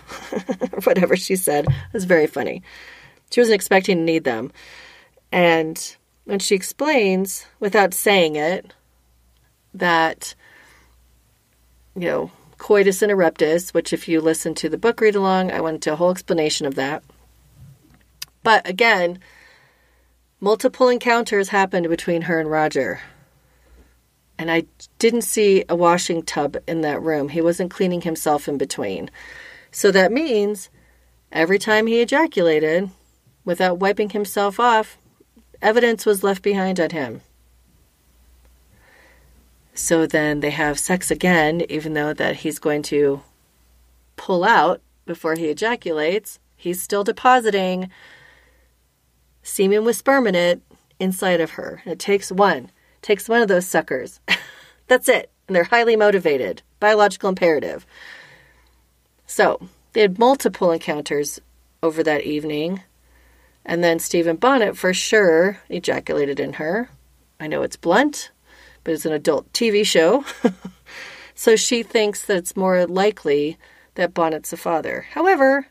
or whatever she said. It was very funny. She wasn't expecting to need them. And when she explains, without saying it, that, coitus interruptus, which if you listen to the book read along, I went into a whole explanation of that. But again, multiple encounters happened between her and Roger. And I didn't see a washing tub in that room. He wasn't cleaning himself in between. So that means every time he ejaculated, without wiping himself off, evidence was left behind on him. So then they have sex again, even though that he's going to pull out before he ejaculates. He's still depositing semen with sperm in it inside of her. It takes one of those suckers. That's it. And they're highly motivated. Biological imperative. So they had multiple encounters over that evening. And then Stephen Bonnet for sure ejaculated in her. I know it's blunt, but it's an adult TV show. So she thinks that it's more likely that Bonnet's the father. However,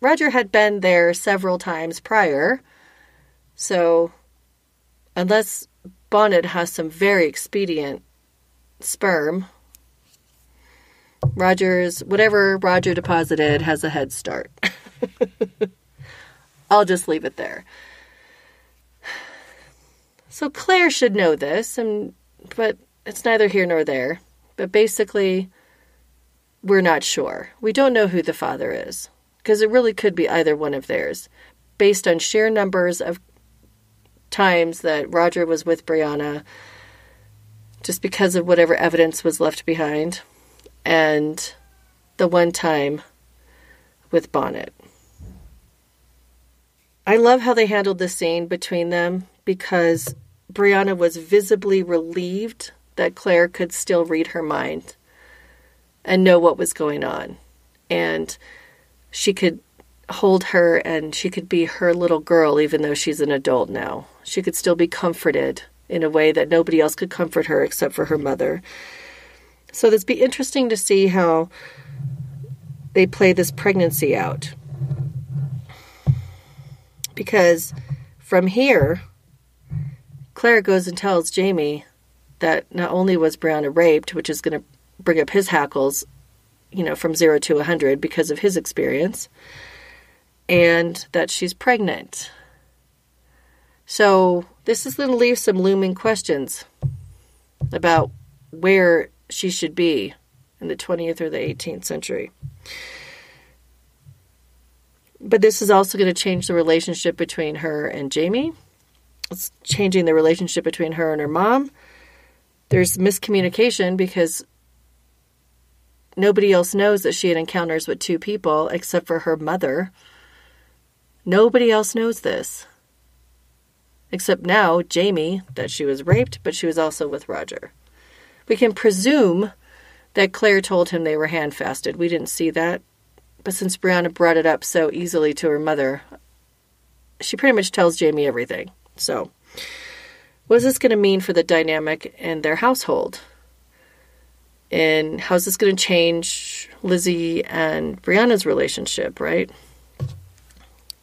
Roger had been there several times prior. So unless Bonnet has some very expedient sperm, whatever Roger deposited has a head start. I'll just leave it there. So Claire should know this, but it's neither here nor there. But basically, we're not sure. We don't know who the father is, because it really could be either one of theirs, based on sheer numbers of times that Roger was with Brianna, just because of whatever evidence was left behind, and the one time with Bonnet. I love how they handled the scene between them, because Brianna was visibly relieved that Claire could still read her mind and know what was going on. And she could hold her and she could be her little girl, even though she's an adult now. She could still be comforted in a way that nobody else could comfort her except for her mother. So it'd be interesting to see how they play this pregnancy out. Because from here, Claire goes and tells Jamie that not only was Brianna raped, which is going to bring up his hackles, from 0 to 100 because of his experience, and that she's pregnant. So this is going to leave some looming questions about where she should be in the 20th or the 18th century. But this is also going to change the relationship between her and Jamie. It's changing the relationship between her and her mom. There's miscommunication because nobody else knows that she had encounters with 2 people except for her mother. Nobody else knows this. Except now, Jamie, that she was raped, but she was also with Roger. We can presume that Claire told him they were handfasted. We didn't see that. But since Brianna brought it up so easily to her mother, she pretty much tells Jamie everything. So, what is this going to mean for the dynamic in their household? And how's this going to change Lizzie and Brianna's relationship, right?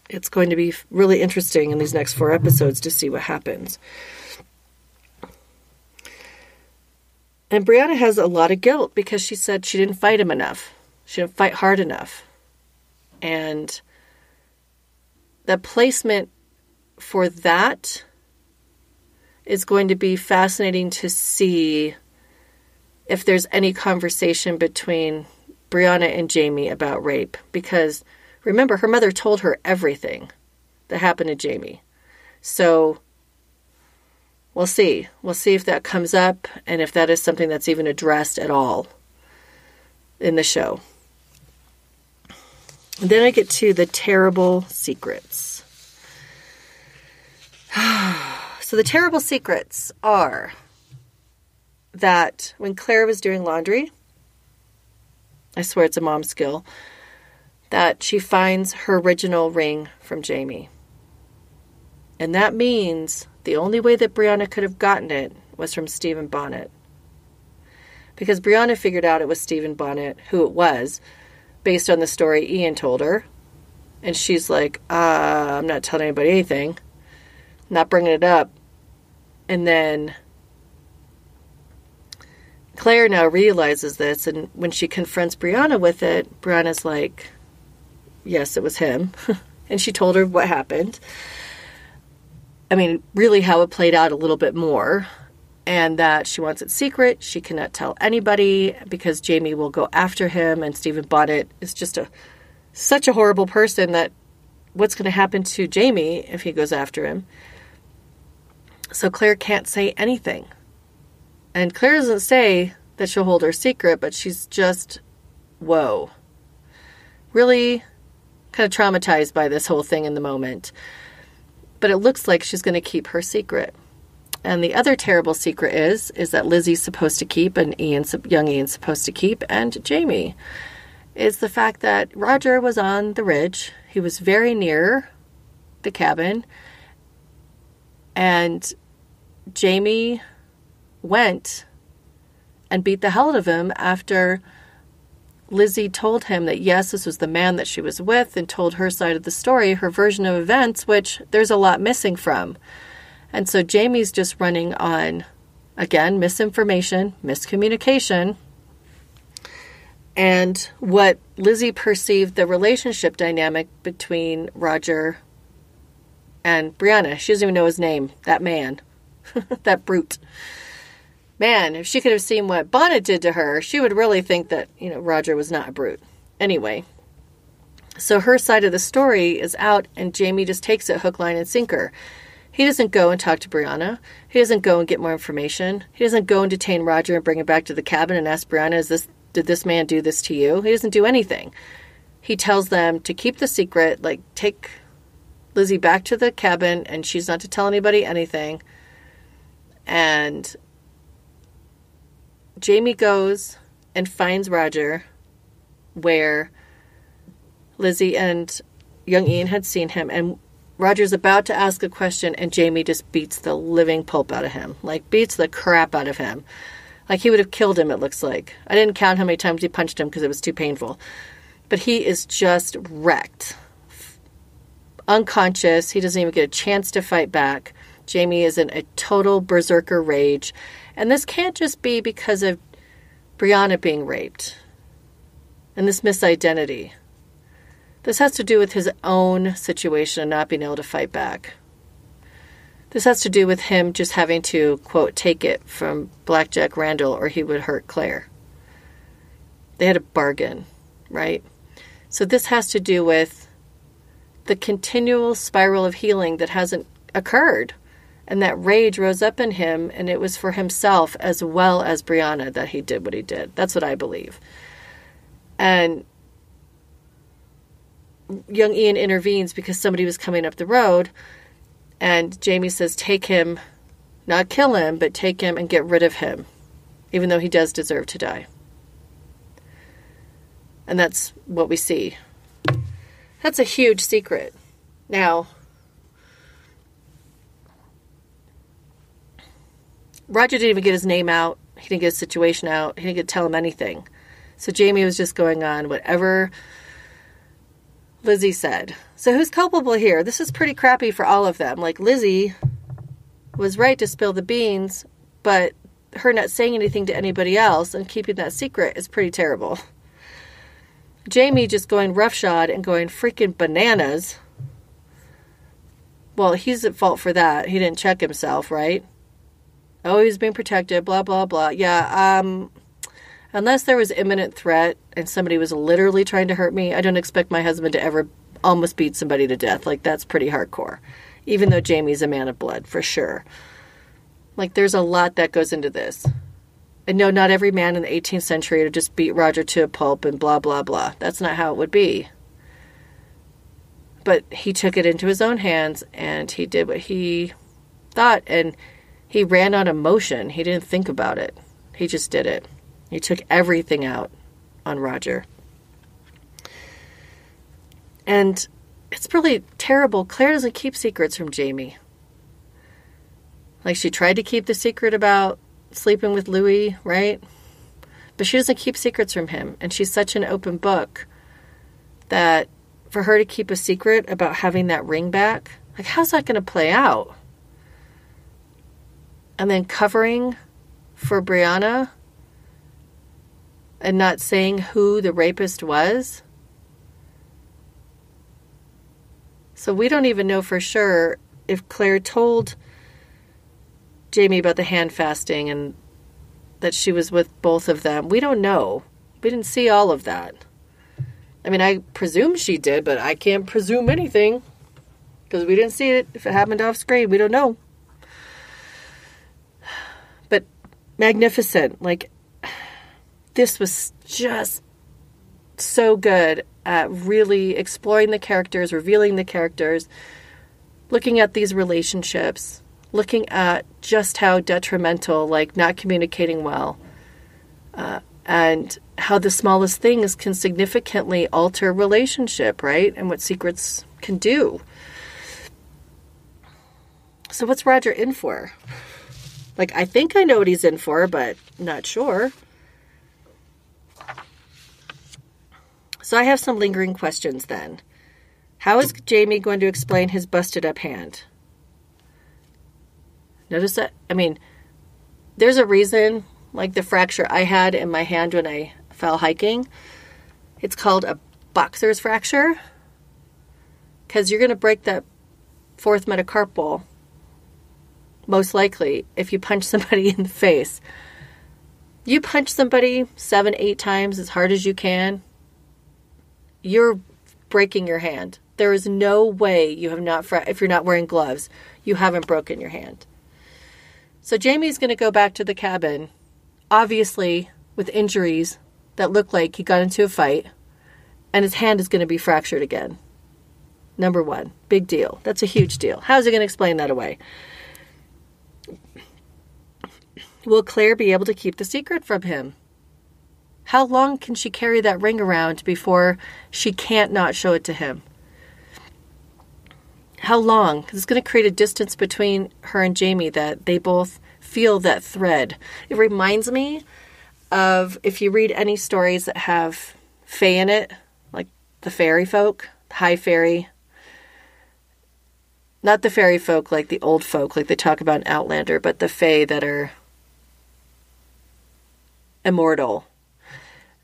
It's going to be really interesting in these next 4 episodes to see what happens. And Brianna has a lot of guilt because she said she didn't fight him enough. She didn't fight hard enough. And the placement for that is going to be fascinating to see if there's any conversation between Brianna and Jamie about rape. Because remember, her mother told her everything that happened to Jamie. So we'll see. We'll see if that comes up and if that is something that's even addressed at all in the show. And then I get to the terrible secrets. So the terrible secrets are that when Claire was doing laundry, I swear it's a mom skill, that she finds her original ring from Jamie. And that means the only way that Brianna could have gotten it was from Stephen Bonnet. Because Brianna figured out it was Stephen Bonnet, who it was, based on the story Ian told her. And she's like, I'm not telling anybody anything. Not bringing it up. And then Claire now realizes this, and when she confronts Brianna with it, Brianna's like, yes, it was him. And she told her what happened. I mean, really how it played out a little bit more. And that she wants it secret. She cannot tell anybody because Jamie will go after him. And Stephen Bonnet is just such a horrible person that what's going to happen to Jamie if he goes after him? So Claire can't say anything. And Claire doesn't say that she'll hold her secret, but she's just, whoa. Really kind of traumatized by this whole thing in the moment. But it looks like she's going to keep her secret. And the other terrible secret is that Lizzie's supposed to keep, and young Ian's supposed to keep, and Jamie, is the fact that Roger was on the ridge. He was very near the cabin. And Jamie went and beat the hell out of him after Lizzie told him that, yes, this was the man that she was with, and told her side of the story, her version of events, which there's a lot missing from. And so Jamie's just running on, again, misinformation, miscommunication, and what Lizzie perceived the relationship dynamic between Roger and Brianna. She doesn't even know his name, that man, that brute. Man, if she could have seen what Bonnet did to her, she would really think that, Roger was not a brute. Anyway, so her side of the story is out, and Jamie just takes it hook, line, and sinker. He doesn't go and talk to Brianna. He doesn't go and get more information. He doesn't go and detain Roger and bring him back to the cabin and ask Brianna, did this man do this to you? He doesn't do anything. He tells them to keep the secret, like take Lizzie back to the cabin, and she's not to tell anybody anything. And Jamie goes and finds Roger where Lizzie and young Ian had seen him, and Roger's about to ask a question, and Jamie just beats the living pulp out of him. Like, beats the crap out of him. Like, he would have killed him, it looks like. I didn't count how many times he punched him because it was too painful. But he is just wrecked. Unconscious. He doesn't even get a chance to fight back. Jamie is in a total berserker rage. And this can't just be because of Brianna being raped. And this misidentity. This has to do with his own situation and not being able to fight back. This has to do with him just having to, quote, take it from Blackjack Randall or he would hurt Claire. They had a bargain, right? So this has to do with the continual spiral of healing that hasn't occurred. And that rage rose up in him, and it was for himself as well as Brianna that he did what he did. That's what I believe. And young Ian intervenes because somebody was coming up the road, and Jamie says, take him, not kill him, but take him and get rid of him, even though he does deserve to die. And that's what we see. That's a huge secret. Now, Roger didn't even get his name out. He didn't get his situation out. He didn't get to tell him anything. So Jamie was just going on whatever Lizzie said. So who's culpable here? This is pretty crappy for all of them. Like, Lizzie was right to spill the beans, but her not saying anything to anybody else and keeping that secret is pretty terrible. Jamie just going roughshod and going freaking bananas. Well, he's at fault for that. He didn't check himself, right? Oh, he's being protected, blah, blah, blah. Yeah, unless there was imminent threat and somebody was literally trying to hurt me, I don't expect my husband to ever almost beat somebody to death. Like, that's pretty hardcore. Even though Jamie's a man of blood, for sure. Like, there's a lot that goes into this. And no, not every man in the 18th century would just beat Roger to a pulp and blah, blah, blah. That's not how it would be. But he took it into his own hands, and he did what he thought, and he ran on emotion. He didn't think about it. He just did it. He took everything out on Roger. And it's really terrible. Claire doesn't keep secrets from Jamie. Like, she tried to keep the secret about sleeping with Louis, right? But she doesn't keep secrets from him. And she's such an open book that for her to keep a secret about having that ring back, like, how's that going to play out? And then covering for Brianna and not saying who the rapist was. So we don't even know for sure if Claire told Jamie about the hand fasting and that she was with both of them. We don't know. We didn't see all of that. I mean, I presume she did, but I can't presume anything because we didn't see it. If it happened off screen, we don't know. But magnificent. Like, this was just so good at really exploring the characters, revealing the characters, looking at these relationships, looking at just how detrimental, like not communicating well, and how the smallest things can significantly alter a relationship, right? And what secrets can do. So what's Roger in for? Like, I think I know what he's in for, but not sure. So I have some lingering questions then. How is Jamie going to explain his busted up hand? Notice that, I mean, there's a reason, like the fracture I had in my hand when I fell hiking. It's called a boxer's fracture. Because you're going to break that fourth metacarpal, most likely, if you punch somebody in the face. You punch somebody 7-8 times as hard as you can, you're breaking your hand. There is no way you have not, if you're not wearing gloves, you haven't broken your hand. So Jamie's going to go back to the cabin, obviously with injuries that look like he got into a fight, and his hand is going to be fractured again. Number one, big deal. That's a huge deal. How's he going to explain that away? Will Claire be able to keep the secret from him? How long can she carry that ring around before she can't not show it to him? How long? Because it's going to create a distance between her and Jamie that they both feel that thread. It reminds me of, if you read any stories that have fae in it, like the fairy folk, the high fairy. Not the fairy folk like the old folk, like they talk about in Outlander, but the fae that are immortal.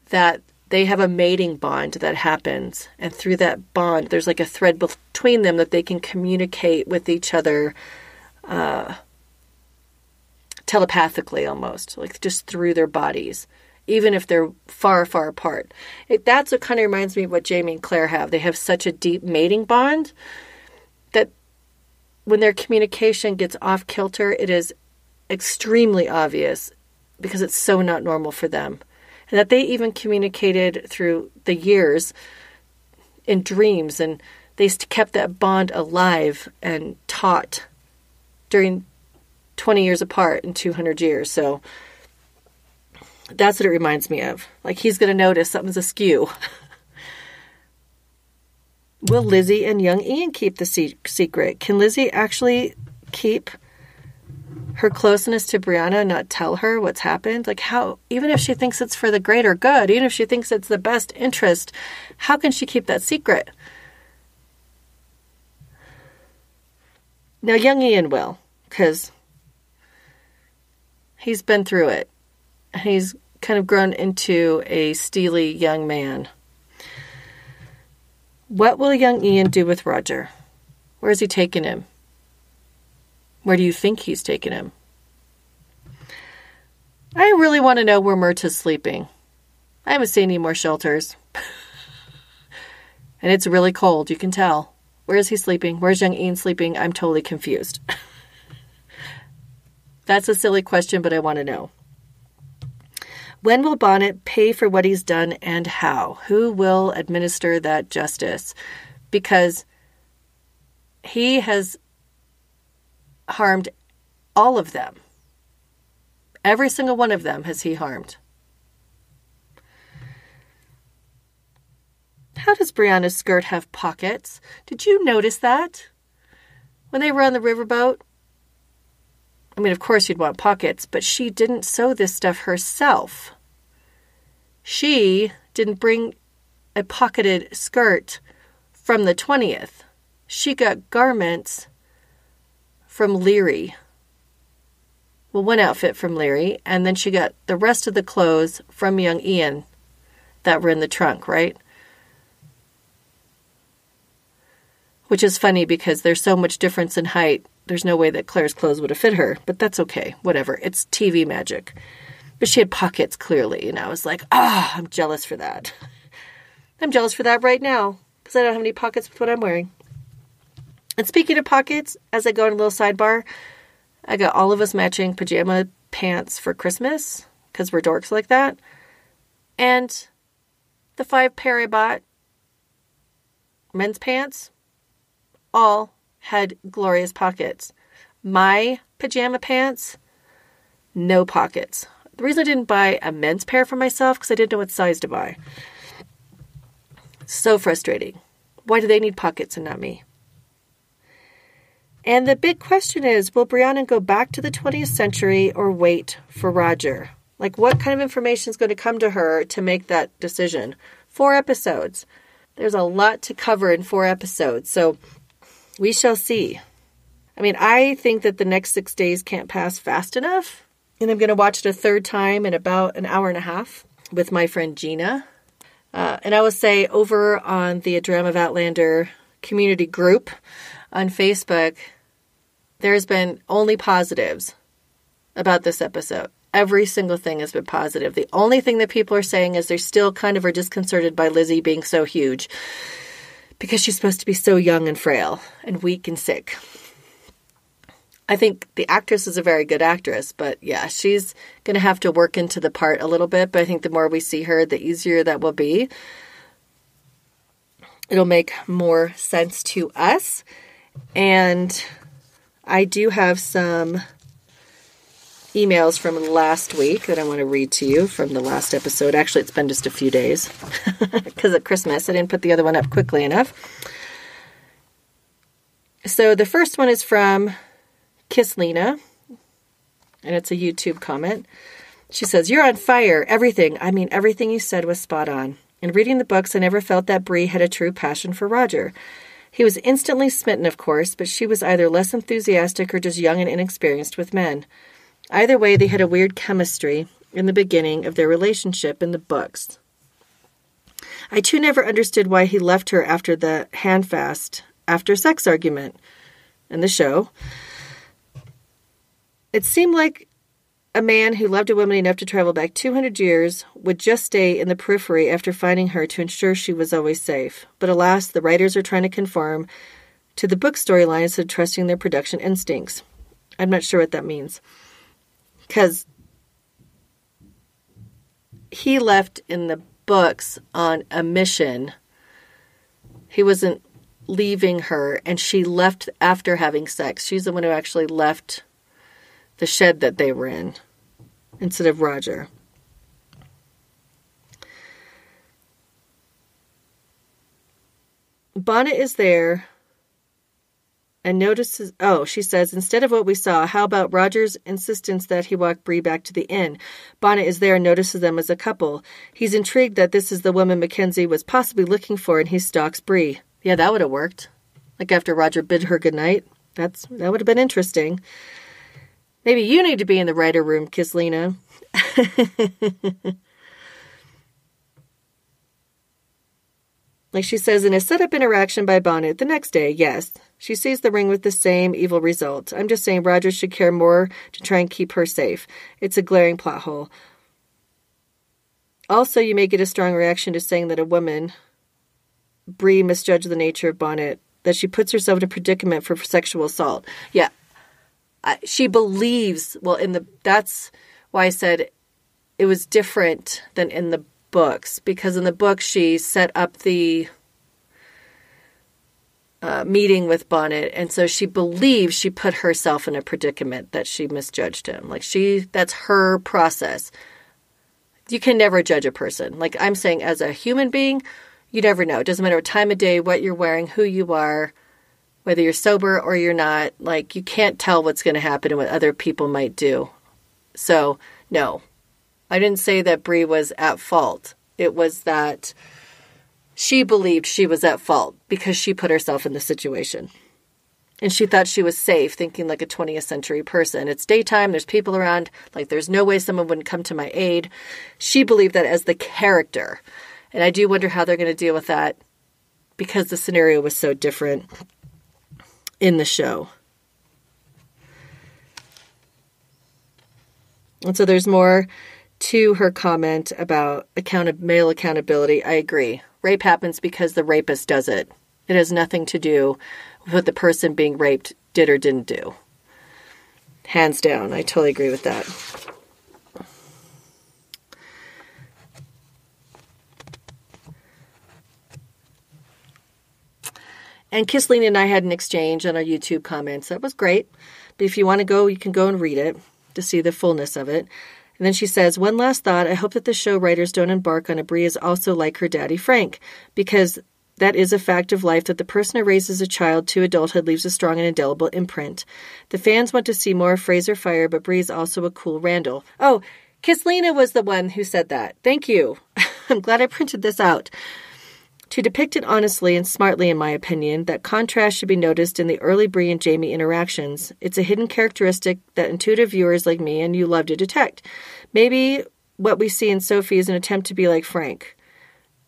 That they have a mating bond that happens. And through that bond, there's like a thread between them that they can communicate with each other telepathically almost, like just through their bodies. even if they're far, far apart. That's what kind of reminds me of what Jamie and Claire have. They have such a deep mating bond that when their communication gets off kilter, it is extremely obvious because it's so not normal for them. And that they even communicated through the years in dreams, and they kept that bond alive and taut during 20 years apart and 200 years. So that's what it reminds me of. Like, he's going to notice something's askew. Will Lizzie and young Ian keep the secret? Can Lizzie actually keep her closeness to Brianna and not tell her what's happened? Like, how, even if she thinks it's for the greater good, even if she thinks it's the best interest, how can she keep that secret? Now, young Ian will, because he's been through it. He's kind of grown into a steely young man. What will young Ian do with Roger? Where is he taking him? Where do you think he's taking him? I really want to know where Myrta's sleeping. I haven't seen any more shelters. And it's really cold, you can tell. Where is he sleeping? Where's young Ian sleeping? I'm totally confused. That's a silly question, but I want to know. When will Bonnet pay for what he's done and how? Who will administer that justice? Because he has harmed all of them. Every single one of them has he harmed. How does Brianna's skirt have pockets? Did you notice that? When they were on the riverboat? I mean, of course you'd want pockets, but she didn't sew this stuff herself. She didn't bring a pocketed skirt from the 20th. She got garments from Leary. Well, one outfit from Leary, and then she got the rest of the clothes from young Ian that were in the trunk, right? Which is funny because there's so much difference in height. There's no way that Claire's clothes would have fit her, but that's okay. Whatever. It's TV magic. But she had pockets, clearly, and I was like, I'm jealous for that. I'm jealous for that right now because I don't have any pockets with what I'm wearing. And speaking of pockets, as I go in a little sidebar, I got all of us matching pajama pants for Christmas because we're dorks like that. And the 5 pair I bought, men's pants, all had glorious pockets. My pajama pants, no pockets. The reason I didn't buy a men's pair for myself because I didn't know what size to buy. So frustrating. Why do they need pockets and not me? And the big question is, will Brianna go back to the 20th century or wait for Roger? Like, what kind of information is going to come to her to make that decision? 4 episodes. There's a lot to cover in 4 episodes, so we shall see. I mean, I think that the next 6 days can't pass fast enough, and I'm going to watch it a third time in about an hour and a half with my friend Gina. And I will say, over on the A Drama of Outlander community group on Facebook, there's been only positives about this episode. Every single thing has been positive. The only thing that people are saying is they still kind of are disconcerted by Lizzie being so huge because she's supposed to be so young and frail and weak and sick. I think the actress is a very good actress, but yeah, she's going to have to work into the part a little bit, but I think the more we see her, the easier that will be. It'll make more sense to us. And I do have some emails from last week that I want to read to you from the last episode. Actually, it's been just a few days because of Christmas. I didn't put the other one up quickly enough. So the first one is from Kiss Lena, and it's a YouTube comment. She says, "You're on fire. Everything you said was spot on. In reading the books, I never felt that Bree had a true passion for Roger. He was instantly smitten, of course, but she was either less enthusiastic or just young and inexperienced with men. Either way, they had a weird chemistry in the beginning of their relationship in the books. I too never understood why he left her after the handfast, after sex argument in the show. It seemed like a man who loved a woman enough to travel back 200 years would just stay in the periphery after finding her to ensure she was always safe. But alas, the writers are trying to conform to the book storyline instead of trusting their production instincts. I'm not sure what that means. Because he left in the books on a mission. He wasn't leaving her, and she left after having sex. She's the one who actually left the shed that they were in, instead of Roger. Bonnet is there and notices, she says, instead of what we saw, how about Roger's insistence that he walk Bree back to the inn? Bonnet is there and notices them as a couple. He's intrigued that this is the woman Mackenzie was possibly looking for, and he stalks Bree. Yeah, that would have worked. Like after Roger bid her goodnight. That would have been interesting. Maybe you need to be in the writer room, Kislina. Like she says, in a set-up interaction by Bonnet the next day, yes, she sees the ring with the same evil result. I'm just saying Roger should care more to try and keep her safe. It's a glaring plot hole. Also, you may get a strong reaction to saying that a woman, Bree, misjudged the nature of Bonnet, that she puts herself in a predicament for sexual assault. Yeah, she believes, that's why I said it was different than in the books, because in the book she set up the meeting with Bonnet, and so she believes she put herself in a predicament, that she misjudged him. Like that's her process. You can never judge a person. Like I'm saying, as a human being, you never know. It doesn't matter what time of day, what you're wearing, who you are, whether you're sober or you're not. Like you can't tell what's going to happen and what other people might do. So no. I didn't say that Bree was at fault. It was that she believed she was at fault because she put herself in the situation. And she thought she was safe, thinking like a 20th century person. It's daytime, there's people around, like there's no way someone wouldn't come to my aid. She believed that as the character. And I do wonder how they're going to deal with that because the scenario was so different in the show. And so there's more to her comment about male accountability. I agree. Rape happens because the rapist does it. It has nothing to do with what the person being raped did or didn't do. Hands down. I totally agree with that. And Kislene and I had an exchange on our YouTube comments. That was great. But if you want to go, you can go and read it to see the fullness of it. And then she says, one last thought. I hope that the show writers don't embark on a Bree is also like her daddy, Frank, because that is a fact of life that the person who raises a child to adulthood leaves a strong and indelible imprint. The fans want to see more Fraser fire, but Bree is also a cool Randall. Oh, Kislena was the one who said that. Thank you. I'm glad I printed this out. To depict it honestly and smartly, in my opinion, that contrast should be noticed in the early Bree and Jamie interactions. It's a hidden characteristic that intuitive viewers like me and you love to detect. Maybe what we see in Sophie is an attempt to be like Frank.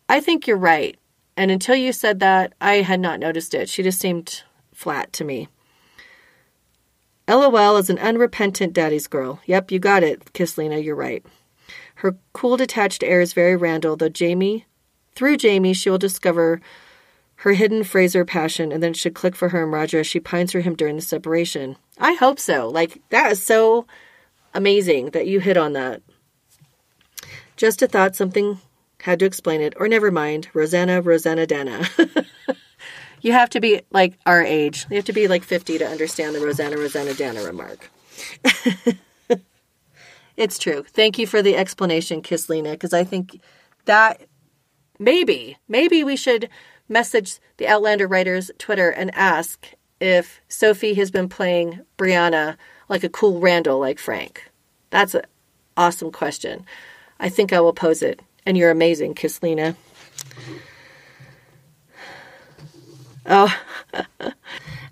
I think you're right. And until you said that, I had not noticed it. She just seemed flat to me. LOL is an unrepentant daddy's girl. Yep, you got it, Kislena, you're right. Her cool, detached air is very Randall, though through Jamie, she will discover her hidden Fraser passion, and then it should click for her and Roger as she pines for him during the separation. I hope so. Like, that is so amazing that you hit on that. Just a thought, something had to explain it. Or never mind, Rosanna Dana. You have to be like our age. You have to be like 50 to understand the Rosanna Dana remark. It's true. Thank you for the explanation, Kislena, because I think that maybe we should message the Outlander writers' Twitter and ask if Sophie has been playing Brianna like a cool Randall like Frank. That's an awesome question. I think I will pose it. And you're amazing, Kislena. Oh, and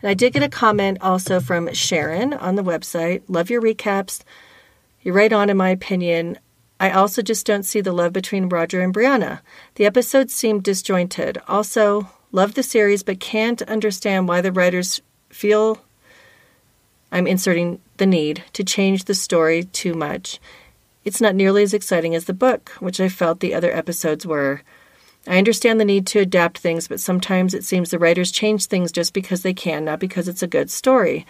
I did get a comment also from Sharon on the website. Love your recaps. You're right on, in my opinion. I also just don't see the love between Roger and Brianna. The episodes seem disjointed. Also, love the series, but can't understand why the writers feel I'm inserting the need to change the story too much. It's not nearly as exciting as the book, which I felt the other episodes were. I understand the need to adapt things, but sometimes it seems the writers change things just because they can, not because it's a good story.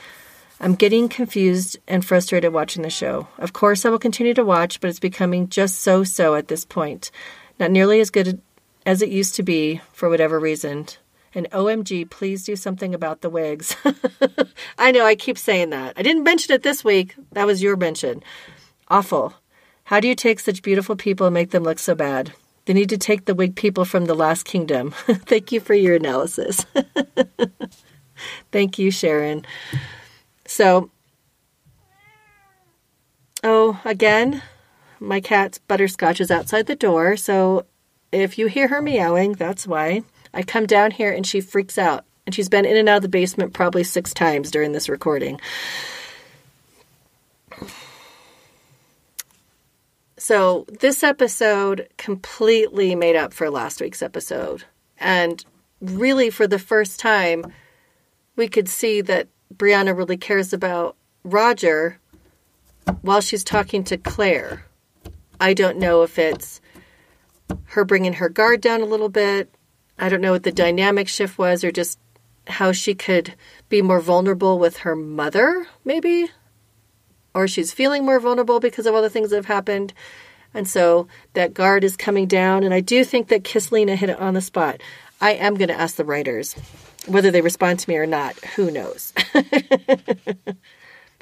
I'm getting confused and frustrated watching the show. Of course, I will continue to watch, but it's becoming just so-so at this point. Not nearly as good as it used to be, for whatever reason. And OMG, please do something about the wigs. I know, I keep saying that. I didn't mention it this week. That was your mention. Awful. How do you take such beautiful people and make them look so bad? They need to take the wig people from the Last Kingdom. Thank you for your analysis. Thank you, Sharon. So, again, my cat's Butterscotch is outside the door. So if you hear her meowing, that's why. I come down here and she freaks out. And she's been in and out of the basement probably 6 times during this recording. So this episode completely made up for last week's episode. And really, for the first time, we could see that Brianna really cares about Roger while she's talking to Claire. I don't know if it's her bringing her guard down a little bit. I don't know what the dynamic shift was, or just how she could be more vulnerable with her mother, maybe. Or she's feeling more vulnerable because of all the things that have happened. And so that guard is coming down. And I do think that Kisslina hit it on the spot. I am going to ask the writers whether they respond to me or not. Who knows?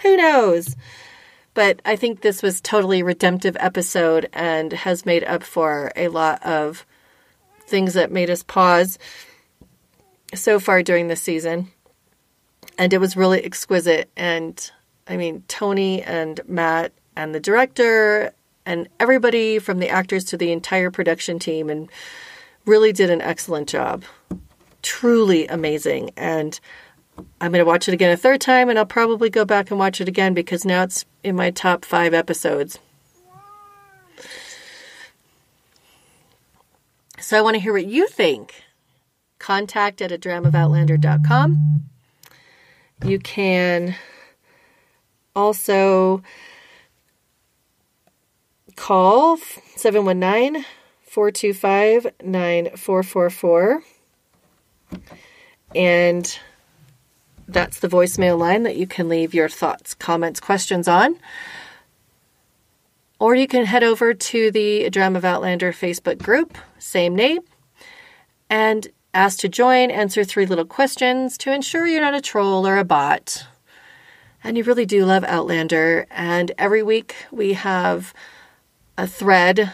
Who knows? But I think this was totally redemptive episode and has made up for a lot of things that made us pause so far during this season. And it was really exquisite. And I mean, Toni and Matt and the director and everybody from the actors to the entire production team and really did an excellent job. Truly amazing. And I'm going to watch it again a third time, and I'll probably go back and watch it again because now it's in my top 5 episodes. So I want to hear what you think. Contact at adramaofoutlander.com. You can also call 719-425-9444. And that's the voicemail line that you can leave your thoughts, comments, questions on. Or you can head over to the A Drama of Outlander Facebook group, same name, and ask to join, answer 3 little questions to ensure you're not a troll or a bot. And you really do love Outlander. And every week we have a thread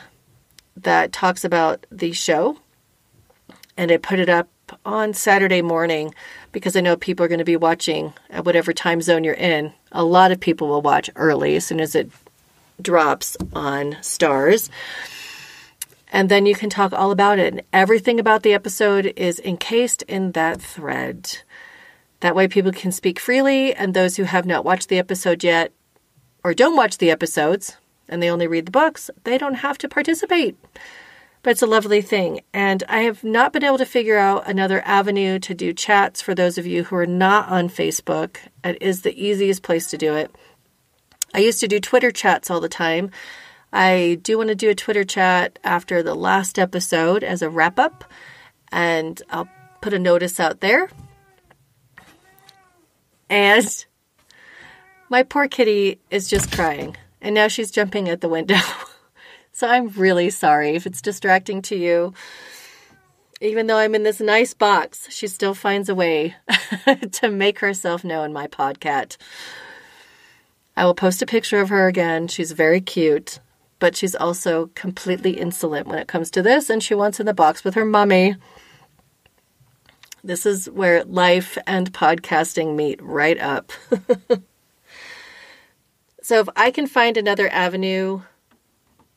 that talks about the show. And I put it up on Saturday morning because I know people are going to be watching at whatever time zone you're in. A lot of people will watch early as soon as it drops on Stars. And then you can talk all about it. And everything about the episode is encased in that thread. That way people can speak freely. And those who have not watched the episode yet or don't watch the episodes and they only read the books, they don't have to participate. But it's a lovely thing. And I have not been able to figure out another avenue to do chats for those of you who are not on Facebook. It is the easiest place to do it. I used to do Twitter chats all the time. I do want to do a Twitter chat after the last episode as a wrap-up. And I'll put a notice out there. And my poor kitty is just crying. And now she's jumping at the window. So I'm really sorry if it's distracting to you. Even though I'm in this nice box, she still finds a way to make herself known, my podcat. I will post a picture of her again. She's very cute, but she's also completely insolent when it comes to this, and she wants in the box with her mommy. This is where life and podcasting meet right up. So if I can find another avenue,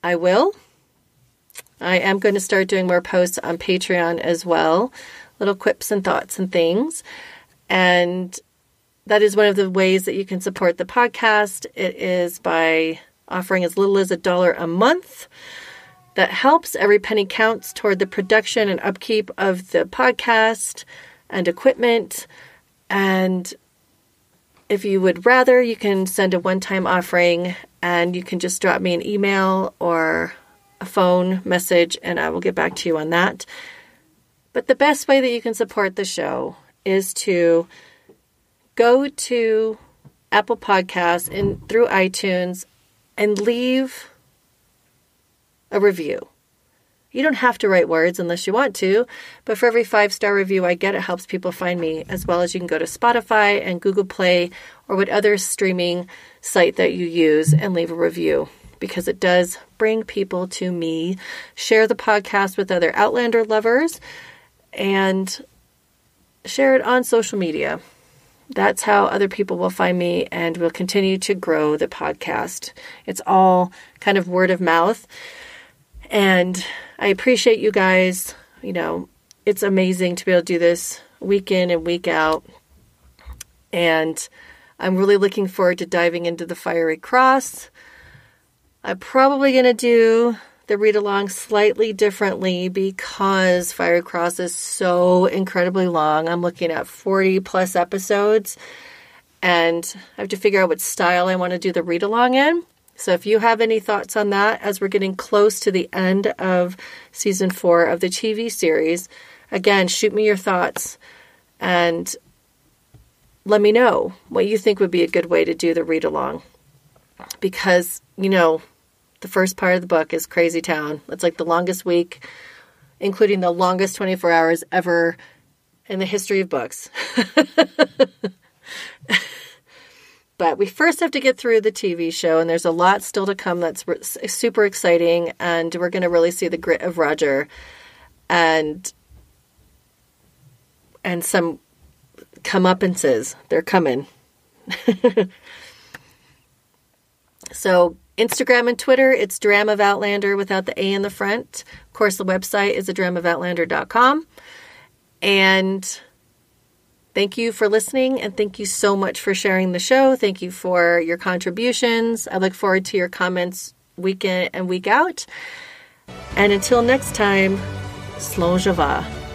I will. I am going to start doing more posts on Patreon as well. Little quips and thoughts and things. And that is one of the ways that you can support the podcast. It is by offering as little as $1 a month. That helps. Every penny counts toward the production and upkeep of the podcast and equipment. And if you would rather, you can send a one-time offering and you can just drop me an email or a phone message and I will get back to you on that. But the best way that you can support the show is to go to Apple Podcasts and through iTunes and leave a review. You don't have to write words unless you want to, but for every 5-star review I get, it helps people find me, as well as you can go to Spotify and Google Play or what other streaming site that you use and leave a review, because it does bring people to me. Share the podcast with other Outlander lovers and share it on social media. That's how other people will find me, and we'll continue to grow the podcast. It's all kind of word of mouth. And I appreciate you guys. You know, it's amazing to be able to do this week in and week out. And I'm really looking forward to diving into the Fiery Cross. I'm probably going to do the read-along slightly differently because Fiery Cross is so incredibly long. I'm looking at 40 plus episodes. And I have to figure out what style I want to do the read-along in. So if you have any thoughts on that, as we're getting close to the end of season 4 of the TV series, again, shoot me your thoughts and let me know what you think would be a good way to do the read-along. Because, you know, the first part of the book is Crazy Town. It's like the longest week, including the longest 24 hours ever in the history of books. But we first have to get through the TV show, and there's a lot still to come that's super exciting, and we're going to really see the grit of Roger and some comeuppances. They're coming. So Instagram and Twitter, it's Dram of Outlander without the A in the front. Of course, the website is thedramofoutlander.com. And thank you for listening, and thank you so much for sharing the show. Thank you for your contributions. I look forward to your comments week in and week out. And until next time, Slán je va.